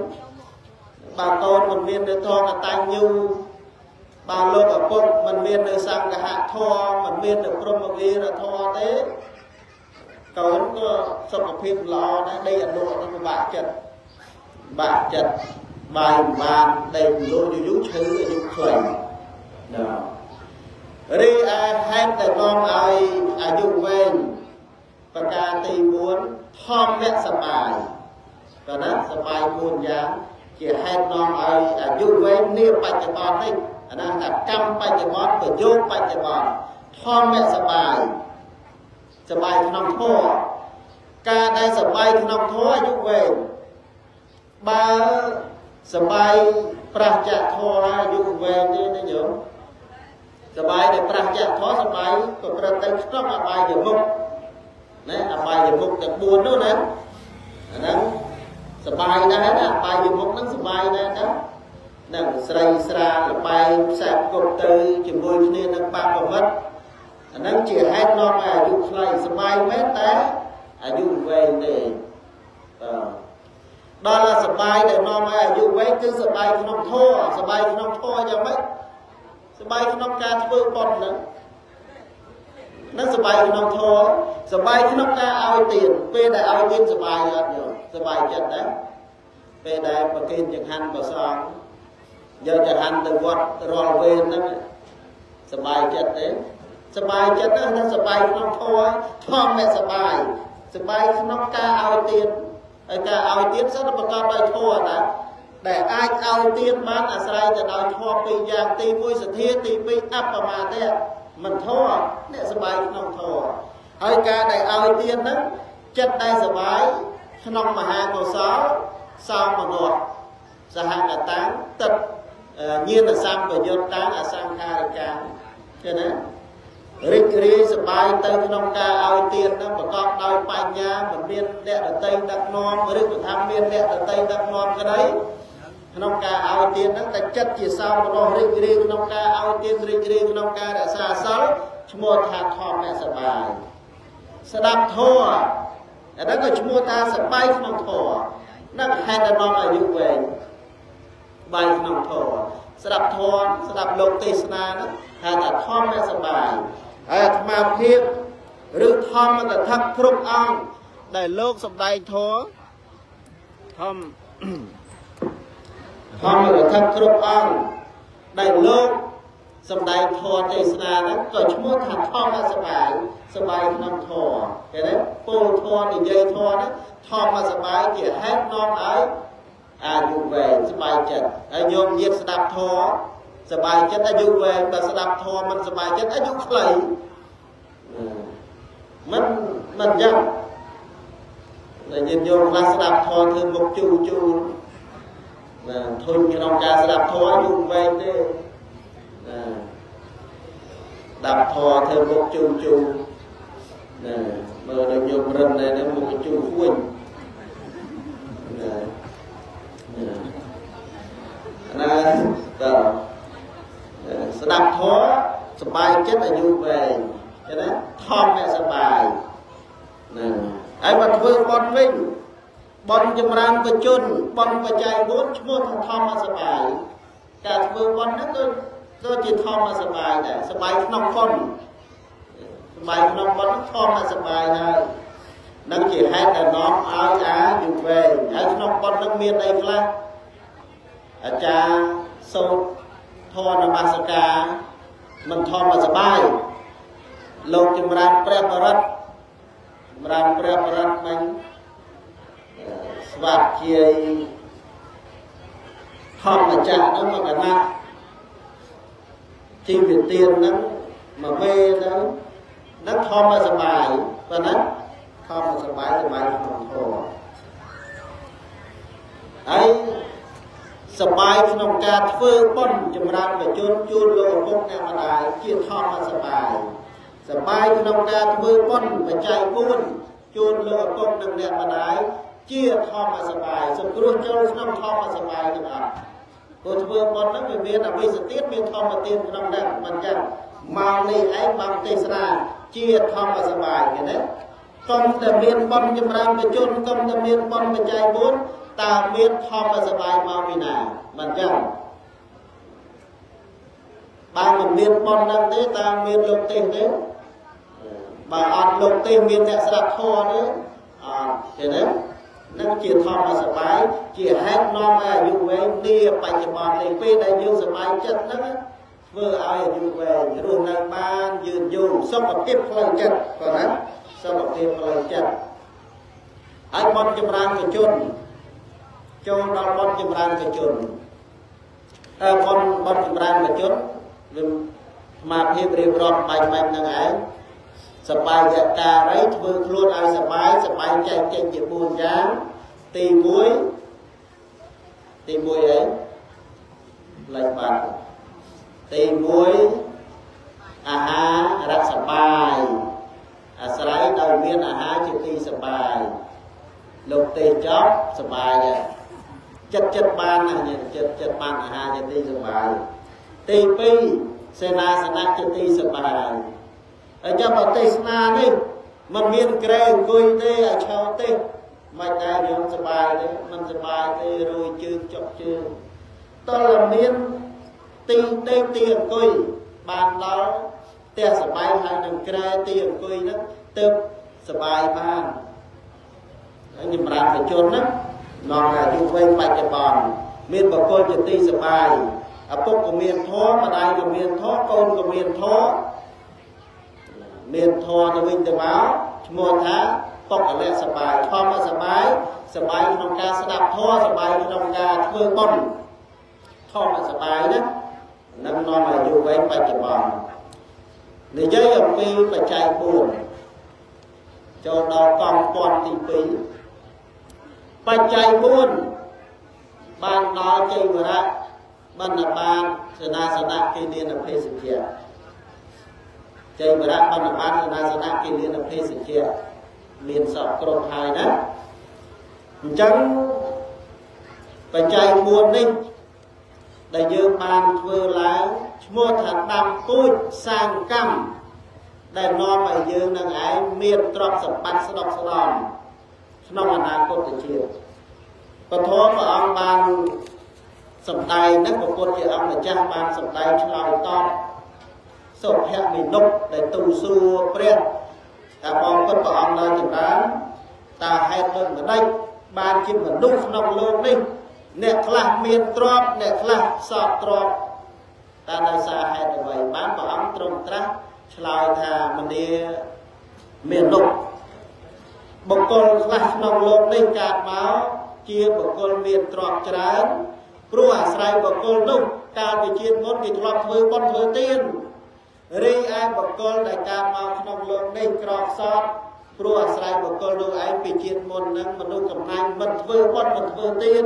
បើកូនមិនមាននៅធម៌កតញ្ញូបើលោកឪពុកមិនមាននៅសង្ឃហធម៌មិនមាននៅព្រហ្មវិហារធម៌ទេកូនក៏សុខភាពល្អដែរដេកអនុនឹងពិបាកចិត្តបាយបានដេកលូយូរឈឺអាយុខ្លីណារីឯហេតុដែលនាំឲ្យអាយុវែងប្រការទី4ធម្មៈសបាយក៏ណាសបាយ4យ៉ាងជាហេតុនាំឲ្យអាយុវែងនាបច្ចុប្បន្ននេះអាណាថាកម្មបច្ចុប្បន្នប្រយោគបច្ចុប្បន្នធម្មៈសបាយក្នុងធម៌ការដែលសបាយក្នុងធម៌អាយុវែងបើសបាយប្រះចាក់ធម៌អាយុវែងទេណាញោមសបាយដែលប្រះចាក់ធម៌សបាយក៏ប្រតិទៅក្នុងអបាយមុខណាអបាយមុខទាំង4នោះណាអាហ្នឹងសបាយដែរណាអបាយមុខហ្នឹងសបាយដែរណានឹងស្រីស្រាលល្បែងផ្សាគប់ទៅជាមួយគ្នានឹងបបវិតអាហ្នឹងជាហេតុនាំឲ្យអាយុខ្លីសបាយមែនតែអាយុវែងទេដល់សបាយដែលនាំឲ្យអាយុវែងគឺសបាយក្នុងធម៌សបាយក្នុងធម៌យ៉ាងម៉េចសបាយក្នុងការធ្វើបុណ្យហ្នឹងសបាយក្នុងធម៌សបាយក្នុងការឲ្យទានពេលដែលឲ្យទានសបាយអត់យោសបាយចិត្តដែរពេលដែលប្រគេនចង្ហាន់ព្រះសង្ឃយកចង្ហាន់ទៅវត្តរាល់វេនហ្នឹងសបាយចិត្តទេសបាយចិត្តហ្នឹងសបាយក្នុងធម៌ធម្មៈសបាយក្នុងការឲ្យទានហើយការឲ្យទានសិនប្រកបដោយធម៌ណា để ai ao tiên bán à saiจะเอาชอบปีอย่างตีมวยสถีตีปีอัปประมาณเนี่ยมันท้อเนี่ยสบายน้องท้อហើយការដែលឲ្យទៀនហ្នឹងចិត្តដែលសบายក្នុងមហាកុសលសោមនស្សសហកតាំងទឹកញាណសម្បយុត្តតាំងអសង្ខារិកាឃើញទេរីករាយសบายទៅក្នុងការឲ្យទៀនហ្នឹងប្រកបដោយបញ្ញាមិនមានអ្នកដតីដឹកនាំឬក៏ថាមានអ្នកដតីដឹកនាំក្តីក្នុងការឲ្យទៀនហ្នឹងតែចិត្តជាសោមនស្សរីករាយក្នុងការឲ្យទៀនរីករាយក្នុងការរក្សាសិលឈ្មោះថាធម្មអ្នកសบายស្ដាប់ធម៌អាហ្នឹងក៏ឈ្មោះថាសบายក្នុងធម៌នឹងហេតុដល់អាយុវែងបាយក្នុងធម៌ស្ដាប់ធម៌ស្ដាប់លោកទេសនាហ្នឹងហៅថាធម្មអ្នកសบายហើយអាត្មាភាពឬធម្មតថគ្រប់អង្គដែលលោកសម្ដែងធម៌ធម្មតថគ្រប់អង្គដែលលោកសម្ដែងធម៌ទេសនាហ្នឹងក៏ឈ្មោះថាធម្មសบายសบายក្នុងធម៌ឃើញទេពោលធម៌និយាយធម៌ហ្នឹងធម្មសบายជាហេតុនាំឲ្យអាយុវែងសบายចិត្តហើយញោមញាតិស្ដាប់ធម៌សบายចិត្តអាយុវែងបើស្ដាប់ធម៌មិនសบายចិត្តអាយុខ្លីមិនយ៉ាងតែញាតិញោមខ្លះស្ដាប់ធម៌ធ្វើមុខជូរធុញក្នុងការស្ដាប់ធម៌អាយុវែងទេដាប់ធរធ្វើមុខជូរមើលដល់ញោមរិនដែរមុខជូរគួយណាតើស្ដាប់ធរសบายចិត្តអាយុវែងឃើញទេធម្មអ្នកសบายណាហើយមកធ្វើបន់វិញបន់ចម្រើនបជនបន់បច្ច័យ4ឈ្មោះថាធម្មសบายការធ្វើបន់ហ្នឹងដូចជាធម្មសบายដែរសบายក្នុងបន់សบายក្នុងបន់ធម្មសบายហើយនឹងជាហេតុដែលនាំឲ្យអាយុវែងហើយក្នុងបន់នឹងមានអីខ្លះអាចារ្យសូត្រធម៌នមស្ការមិនធម្មសบายលោកចម្រើនព្រះបរិត្តមិញស្វាប់ជាធម្មចាស់ហ្នឹងមកកណាត់ជីវិតទៀនហ្នឹងមកមេហ្នឹងធម្មសบายប៉ុណ្ណាធម្មសบายក្នុងធម៌ហើយសบายក្នុងការធ្វើបុណ្យចម្រើនបច្ចុប្បន្នជូនលោកឪពុកអ្នកម្ដាយជាធម្មសบายក្នុងការធ្វើបុណ្យបច្ច័យ4ជូនលោកឪពុកនិងអ្នកម្ដាយជាធម្មសบายសង្គ្រោះចូលក្នុងធម្មសบายទាំងអស់ព្រោះធ្វើបុណ្យហ្នឹងវាមានអវិសទានមានធម្មទានក្នុងហ្នឹងមិនចឹងមកនេះឯងមកទេសនាជាធម្មសบายឃើញទេកុំតែមានបុណ្យចម្រើនបច្ចុប្បន្នកុំតែមានបុណ្យបច្ច័យ4តើមានធម្មសบายមកពីណាមិនចឹងបើមិនមានបុណ្យហ្នឹងទេតើមានលោកទេសទេបើអត់លោកទេសមានអ្នកស្ដាប់ធម៌ទេអត់ទេណានឹងជាធម្មសบายជាហេតុនាំឲ្យអាយុវែងនាបច្ចុប្បន្ននេះពេលដែលយើងសบายចិត្តហ្នឹងធ្វើឲ្យអាយុវែងរស់នៅបានយឺនយូរសុខភាពផ្លូវចិត្តប៉ុណ្ណាសុខភាពផ្លូវចិត្តហើយបុណ្យចម្រើនកជនចូលដល់បុណ្យចម្រើនកជនបុណ្យចម្រើនកជនវាស្មារតីរៀបរាប់បាញ់ហ្នឹងឯងសបាយការីធ្វើខ្លួនឲ្យសបាយចែកចេញជា4យ៉ាងទី1អីលេខបាត់ទី1អាហាររកសបាយអាស្រ័យដោយមានអាហារជាទីសបាយលោកទេសចប់សបាយដែរចិត្តបានណាចិត្តបានអាហារជាទីសបាយទី2សេនាសនៈជាទីសបាយហើយចាំបើទេសនានេះមិនមានក្រែអង្គុយទេឲ្យឆោតទេមិនដែរយើងសបាយទេមិនសបាយទេរួយជើងចុកជើងតើមានទីដេកទីអង្គុយបានដល់ផ្ទះសបាយហើយនឹងក្រែទីអង្គុយហ្នឹងទៅសបាយបានហើយចម្រើនបជនហ្នឹងនាំអាយុវែងបច្ចុប្បន្នមានបុគ្គលជាទីសបាយឪពុកក៏មានធម៌ម្ដាយក៏មានធម៌កូនក៏មានធម៌មានធម៌ទៅវិញទៅមកឈ្មោះថាបុគ្គលិកសបាយធម្មសបាយស សบายក្នុងការស្ដាប់ធម៌សบายក្នុងការធ្វើបុណ្យធម៌សบายណានឹងនាំអាយុវែងបច្ចុប្បន្ននិយាយអំពីបច្ច័យ4ចូលដល់កងពន្ធទី2បច្ច័យ4បានដល់ជ័យវរៈបណ្ឌបាតសេនាសនៈគិលានភេសជ្ជៈជ័យវរៈបណ្ឌបាតសេនាសនៈគិលានភេសជ្ជៈមានសពគ្រប់ហើយណាអញ្ចឹងបច្ច័យ4នេះដែលយើងបានធ្វើឡើងឈ្មោះថាដាំពូជសាងកម្មដែលនាំឲ្យយើងនឹងឯងមានទ្រព្យសម្បត្តិស្ដុកស្ដំក្នុងអនាគតជាតិពធព្រះអង្គបានសម្ដែងនឹងព្រះពុទ្ធជាអង្គម្ចាស់បានសម្ដែងឆ្លើយតបសុភវិនុបដែលទូលសួរព្រះថាបងពុទ្ធព្រះអង្គដល់ចម្រើនតើហេតុដូចម្ដេចបានជាមនុស្សក្នុងលោកនេះអ្នកខ្លះមានទ្រព្យអ្នកខ្លះសោកទ្រព្យតើដោយសារហេតុអ្វីបានព្រះអង្គទ្រង់ត្រាស់ឆ្លើយថាមនីមាននុបុគ្គលខ្លះក្នុងលោកនេះកើតមកជាបុគ្គលមានទ្រព្យច្រើនព្រោះអាស្រ័យបុគ្គលនោះកាលពីជាតិមុនគេធ្លាប់ធ្វើបុណ្យធ្វើទានរីឯបុគ្គលដែលកើតមកក្នុងលោកនេះក្រខ្សត់ព្រោះអាស្រ័យបុគ្គលនោះឯងពីជាតិមុននឹងមនុស្សកំណាញ់មិនធ្វើបុណ្យមិនធ្វើទាន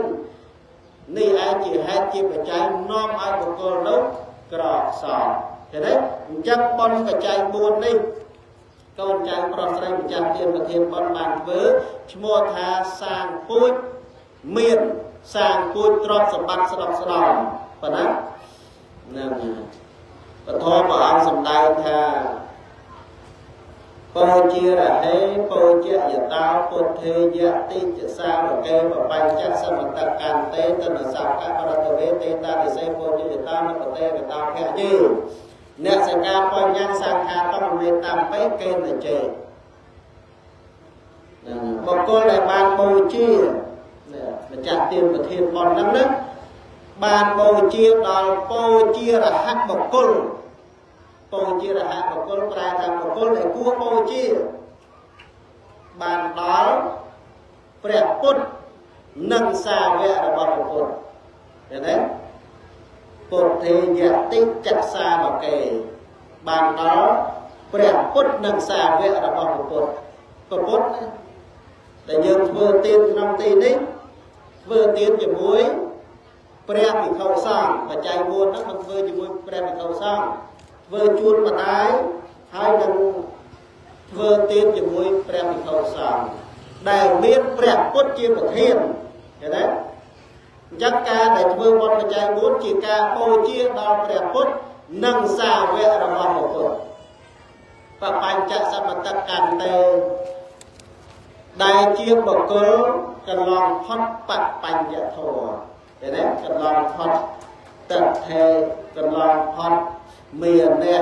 នេះឯងជាហេតុជាបច្ច័យនាំឲ្យបុគ្គលនោះក្រខ្សត់ឃើញទេអញ្ចឹងបុណ្យបច្ច័យ4នេះកូនចៅប្រុសស្រីម្ចាស់ទានប្រធានបុណ្យបានធ្វើឈ្មោះថាសាងពូជមានសាងពូជទ្រព្យសម្បត្តិស្ដុកស្ដំប៉ុណ្ណានឹងពធព្រះអង្គសម្ដែងថាពោជារហេពោជាយតាពុទ្ធេយតិចសាវកេបបញ្ចសមតកន្តេតនសោកបរតវេទេតានិសេពោជាយតាមតតេកតាភៈញេអ្នកសង្ការបញ្ញសង្ខាតមមេតាមពេកេនជេបុគ្គលដែលបានបូជាម្ចាស់ទានប្រធានបុណ្យហ្នឹងណាបានបូជាដល់បូជារហ័តបុគ្គលបូជារហ័តបុគ្គលប្រែថាបុគ្គលដែលគួរបូជាបានដល់ព្រះពុទ្ធនិងសាវករបស់ព្រះពុទ្ធឃើញទេពុទ្ធេយតិចសាមកេបានដល់ព្រះពុទ្ធនិងសាវករបស់ព្រះពុទ្ធព្រះពុទ្ធដែលយើងធ្វើទានក្នុងទីនេះធ្វើទានជាមួយព្រះភិក្ខុសង្ឃបច្ច័យ4ហ្នឹងមិនធ្វើជាមួយព្រះភិក្ខុសង្ឃធ្វើជួនម្ដាយហើយនឹងធ្វើទានជាមួយព្រះភិក្ខុសង្ឃដែលមានព្រះពុទ្ធជាប្រធានឃើញទេអញ្ចឹងការដែលធ្វើបុណ្យបច្ច័យ4ជាការបូជាដល់ព្រះពុទ្ធនិងសាវករបស់ព្រះពុទ្ធបបញ្ចសមតកន្តេដែលជាបុគ្គលកន្លងផុតបបញ្ញធម៌ឃើញទេកន្លងផុតតថេកន្លងផុតមានះ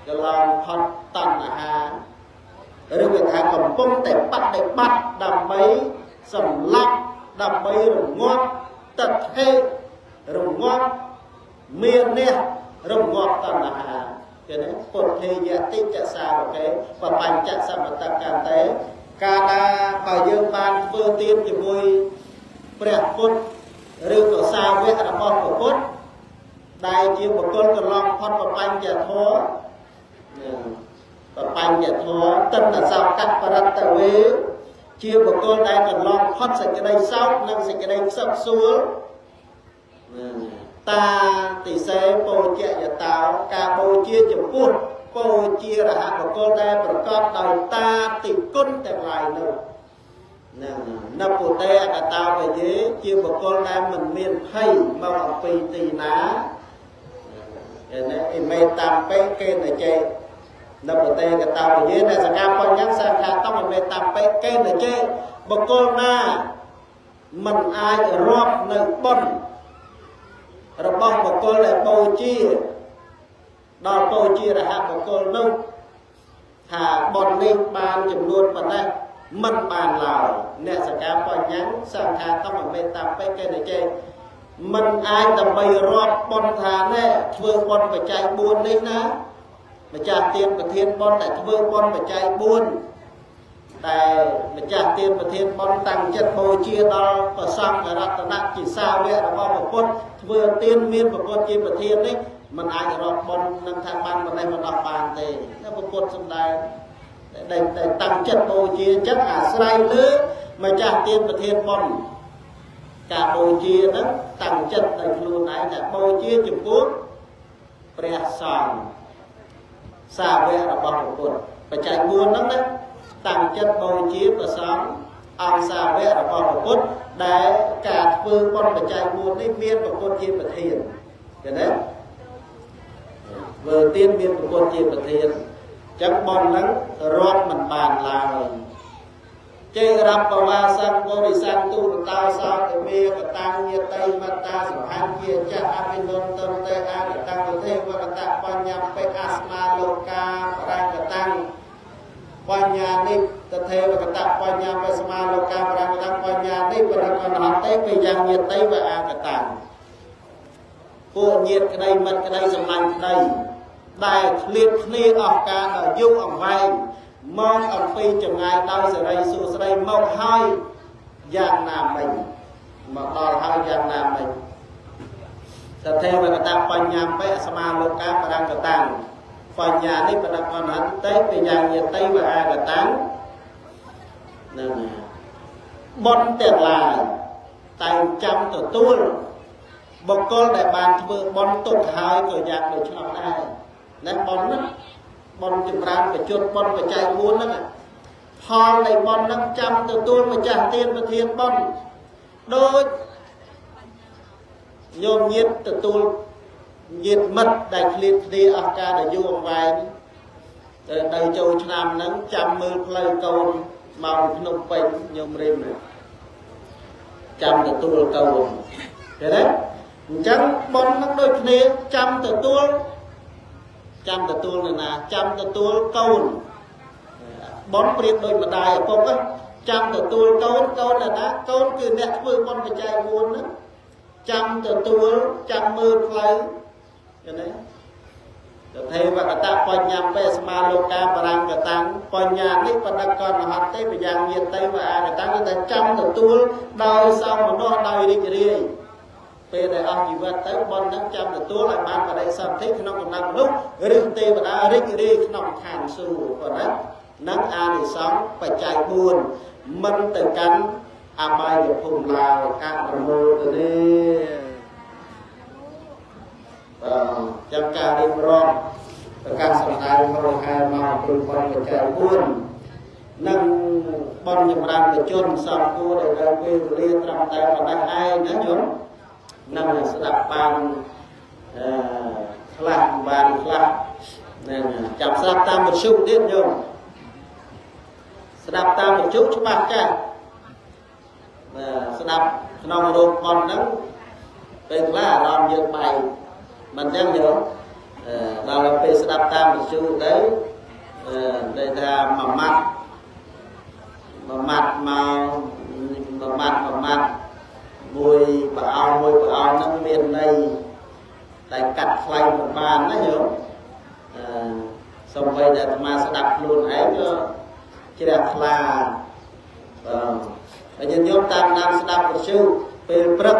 កន្លងផុតតណ្ហាឬវាថាកំពុងតែបដិបត្តិដើម្បីសម្លាប់ដើម្បីរងាប់តថេរងាប់មានះរងាប់តណ្ហាឃើញទេពុទ្ធេយតិចសាវកេបបញ្ចសមតកន្តេកាលណាបើយើងបានធ្វើទានជាមួយព្រះពុទ្ធឬក៏សាវករបស់ព្រះពុទ្ធដែលជាបុគ្គលកន្លងផុតបបញ្ញធម៌បបញ្ញធម៌តិនសោកបរតវេជាបុគ្គលដែលកន្លងផុតសេចក្តីសោកនិងសេចក្តីខ្សឹកខ្សួលតាតិសេពោជយតោការបូជាចំពោះបូជារហបុគ្គលដែលប្រកបដោយតាតិគុណទាំងឡាយនោះណពុតេអកតោបយេជាបុគ្គលដែលមិនមានភ័យមកអំពីទីណាអេមេតាមពេកេនចេណពុតេកតោបយេអ្នកសកម្មបញ្ញសង្ខាតមមេតាមពេកេនចេបុគ្គលណាមិនអាចរាប់នៅបុណ្យរបស់បុគ្គលដែលបូជាដល់បូជារហបុគ្គលនោះថាបុណ្យនេះបានចំនួនប៉ុណ្ណេះមិនបានឡើយអ្នកសកម្មបញ្ញសង្ខាតមមេតាមពេកេនចេមិនអាចដើម្បីរាប់បុណ្យថាណែធ្វើបុណ្យបច្ច័យ4នេះណាម្ចាស់ទានប្រធានបុណ្យតែធ្វើបុណ្យបច្ច័យ4 តែម្ចាស់ទានប្រធានបនតាំងចិត្តបូជាដល់ព្រះសង្ឃរតនៈជាសាវករបស់ព្រះពុទ្ធធ្វើទានមានព្រះពុទ្ធជាប្រធាននេះមិនអាចរកបននឹងថាបានប៉ុណ្ណេះមិនដល់បានទេតែព្រះពុទ្ធសម្ដែងដែលតាំងចិត្តបូជាអញ្ចឹងអាស្រ័យលើម្ចាស់ទានប្រធានបនការបូជាហ្នឹងតាំងចិត្តដោយខ្លួនឯងតែបូជាចំពោះព្រះសង្ឃសាវករបស់ព្រះពុទ្ធបច្ច័យ4ហ្នឹងណាតាំងចិត្តបូជាព្រះសង្ឃអង្គសាវករបស់ព្រះពុទ្ធដែលការធ្វើបុណ្យបច្ច័យ4នេះមានព្រះពុទ្ធជាប្រធានឃើញទេធ្វើទានមានព្រះពុទ្ធជាប្រធានអញ្ចឹងបុណ្យហ្នឹងរាប់មិនបានឡើយចេរាប់បវាសង្ឃបរិស័ទទូតោសោតមេកតាំងយតៃមតាសុហាជាចាស់អភិនន្តតេអាកតាំងទេវកតបញ្ញបេអាស្មាលោកាបរកតាំងបញ្ញានិតទេវកតបញ្ញបេស្មាលោកាបរកតាំងបញ្ញានិបរកណតេពេយ៉ាងយតៃវអាកតាំងពួកញាតិក្តីមិត្តក្តីសម្លាញ់ក្តីដែលឃ្លាតគ្នាអស់ការដល់យូរអង្វែងមកអំពីចម្ងាយដោយសេរីសួស្តីមកហើយយ៉ាងណាមិញមកដល់ហើយយ៉ាងណាមិញតទេវកតបញ្ញបេស្មាលោកាបរកតាំងបញ្ញានេះបដកណន្តេបយ៉ាងយតៃវអាកតាំងនឹងបុណ្យទាំងឡាយតែចាំទទួលបុគ្គលដែលបានធ្វើបុណ្យទុកហើយក៏យ៉ាងដូចឆ្លោះដែរណាបុណ្យហ្នឹងបុណ្យចម្រើនបច្ចុប្បន្នបច្ច័យ4ហ្នឹងផលនៃបុណ្យហ្នឹងចាំទទួលម្ចាស់ទានប្រធានបុណ្យដូចញោមញាតិទទួលញាតិមិត្តដែលឃ្លាតគ្នាអស់ការដល់យូរអង្វែងទៅចូលឆ្នាំហ្នឹងចាំមើលផ្លូវកូនមកភ្នំពេញញោមរៀមចាំទទួលកូនឃើញទេអញ្ចឹងបុណ្យហ្នឹងដូចគ្នាចាំទទួលនៅណាចាំទទួលកូនបុណ្យប្រៀបដូចម្ដាយឪពុកចាំទទួលកូននៅណាកូនគឺអ្នកធ្វើបុណ្យបច្ច័យ4ហ្នឹងចាំទទួលចាំមើលផ្លូវឃើញទេតទេវកតបញ្ញបេស្មាលោកាបរង្គតាំងបញ្ញានេះបដកណហតទេបយ៉ាងញាតៃវអាកតាំងតែចាំទទួលដោយសមមនុស្សដោយរីករាយពេលដែលអស់ជីវិតទៅបុណ្យនឹងចាំទទួលឲ្យបានបដិសន្ធិក្នុងកំណត់មនុស្សឬទេវតារីករាយក្នុងឋានសួគ៌ប៉ុណ្ណានឹងអានិសង្ឃបច្ច័យ4មិនទៅកាន់អបាយភូមិឡើយអនុមោទនាចាំការរៀបរាប់ប្រកាសសម្ដែងរបស់ហែមកព្រឹកបុណ្យបច្ច័យ4និងបុណ្យចម្រើនប្រជជនសំគួរដែលត្រូវពេលវេលាត្រឹមតែប៉ុណ្ណេះឯងណាញោមនឹងស្ដាប់បានខ្លះបានខ្លះនឹងចាំស្ដាប់តាមវិទ្យុទៀតញោមស្ដាប់តាមវិទ្យុច្បាស់ចាស់ស្ដាប់ក្នុងរូបប៉ុនហ្នឹងពេលខ្លះអារម្មណ៍យើងបែកមិនអញ្ចឹងញោមដល់ពេលស្ដាប់តាមវិទ្យុទៅដែលថាមួយម៉ាត់មួយប្រអោនហ្នឹងមានន័យតែកាត់ថ្លៃមិនបានណាញោមសំបីតែអាត្មាស្ដាប់ខ្លួនឯងក៏ជ្រះថ្លាហើយញោមតាមដានស្ដាប់វិទ្យុពេលព្រឹក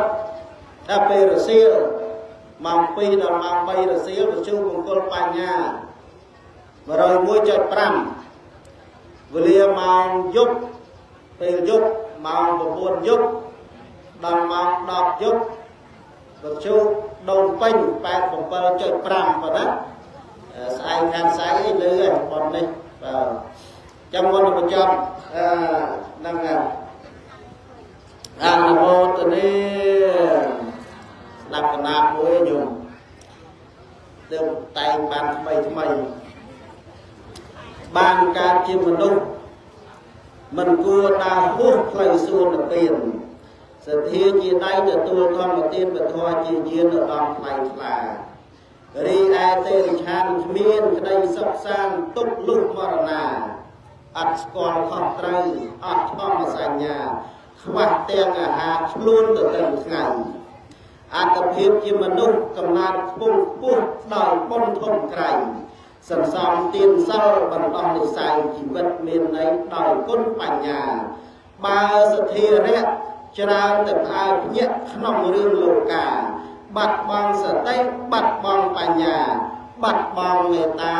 ដល់ពេលរសៀលម៉ោង2ដល់ម៉ោង3រសៀលវិទ្យុមង្គលបញ្ញា101.5វេលាម៉ោងយប់ពេលយប់ម៉ោង9យប់ដល់ម៉ោង10យប់វិទ្យុដូនពេញ 87.5 ប៉ុណ្ណាស្អែកខាងស្អែកអីលើហ្នឹងប៉ុននេះបាទចាំមុននឹងបញ្ចប់ហ្នឹងអនុមោទនាស្ដាប់កណាបមួយញោមទើបតែងបានថ្មីបានកើតជាមនុស្សមិនគួរដើរហួសផ្លូវសួនទៅទៀតសទ្ធាជាដៃទទួលធម្មទានពធជាយានឧត្តមថ្លៃថ្លារីឯទេរិឆានគ្មានក្តីសុខសាន្តទុក្ខលុះមរណាអត់ស្គាល់ខុសត្រូវអត់ធម្មសញ្ញាខ្វះទាំងអាហារខ្លួនទៅទាំងថ្ងៃអត្តភាពជាមនុស្សកំណត់ខ្ពង់ខ្ពស់ដោយបុណ្យធំក្រៃ សន្សំទានសិលបន្តនិស័យជីវិតមានន័យដោយគុណបញ្ញាបើសទ្ធារៈច្រើនតែផ្អើលភ្ញាក់ក្នុងរឿងលោកាបាត់បង់សតិបាត់បង់បញ្ញាបាត់បង់មេត្តា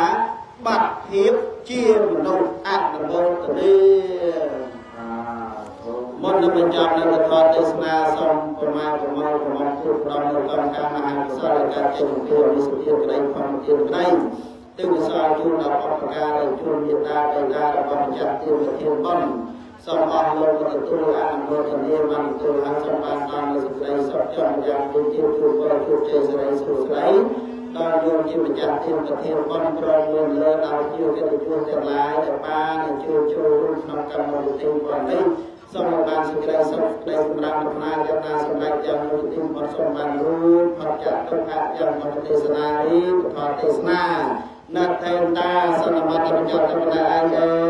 បាត់ភាពជាមនុស្សអនុមោទនីមុននឹងបញ្ចប់នៅធម៌ទេសនាសូមប្រមាណគ្រប់គ្រងនៅកម្មការមហាកុសលការចេញពីវិសុទ្ធិក្តីផងទៀតក្តីទិវសាជូនដល់អបការដែលជួនមេត្តាបិតារបស់ម្ចាស់ទេវធានបុណ្យសូមអរលោកទទួលអនុមោទនាបានទទួលហើយសូមបានតាមនូវសេចក្តីសុខចំយ៉ាងទូទៅជួបបរិជួបជ័យសិរីសុខស្ដីដល់យោមជាម្ចាស់ធានប្រធានបុណ្យប្រងមានលើដល់ជាកិត្តិយសទាំងឡាយដែលបានជួយរួមក្នុងកម្មវិធីបុណ្យនេះសូមបានសេចក្តីសុខក្តីសម្រាប់ប្រាថ្នាយ៉ាងណាសម្រាប់យ៉ាងនោះទីបំសូមបានរួចផុតចាកទុក្ខយ៉ាងមកទេសនានេះពធទេសនាណតេតាសនមតបញ្ចតបណ្ដាឯង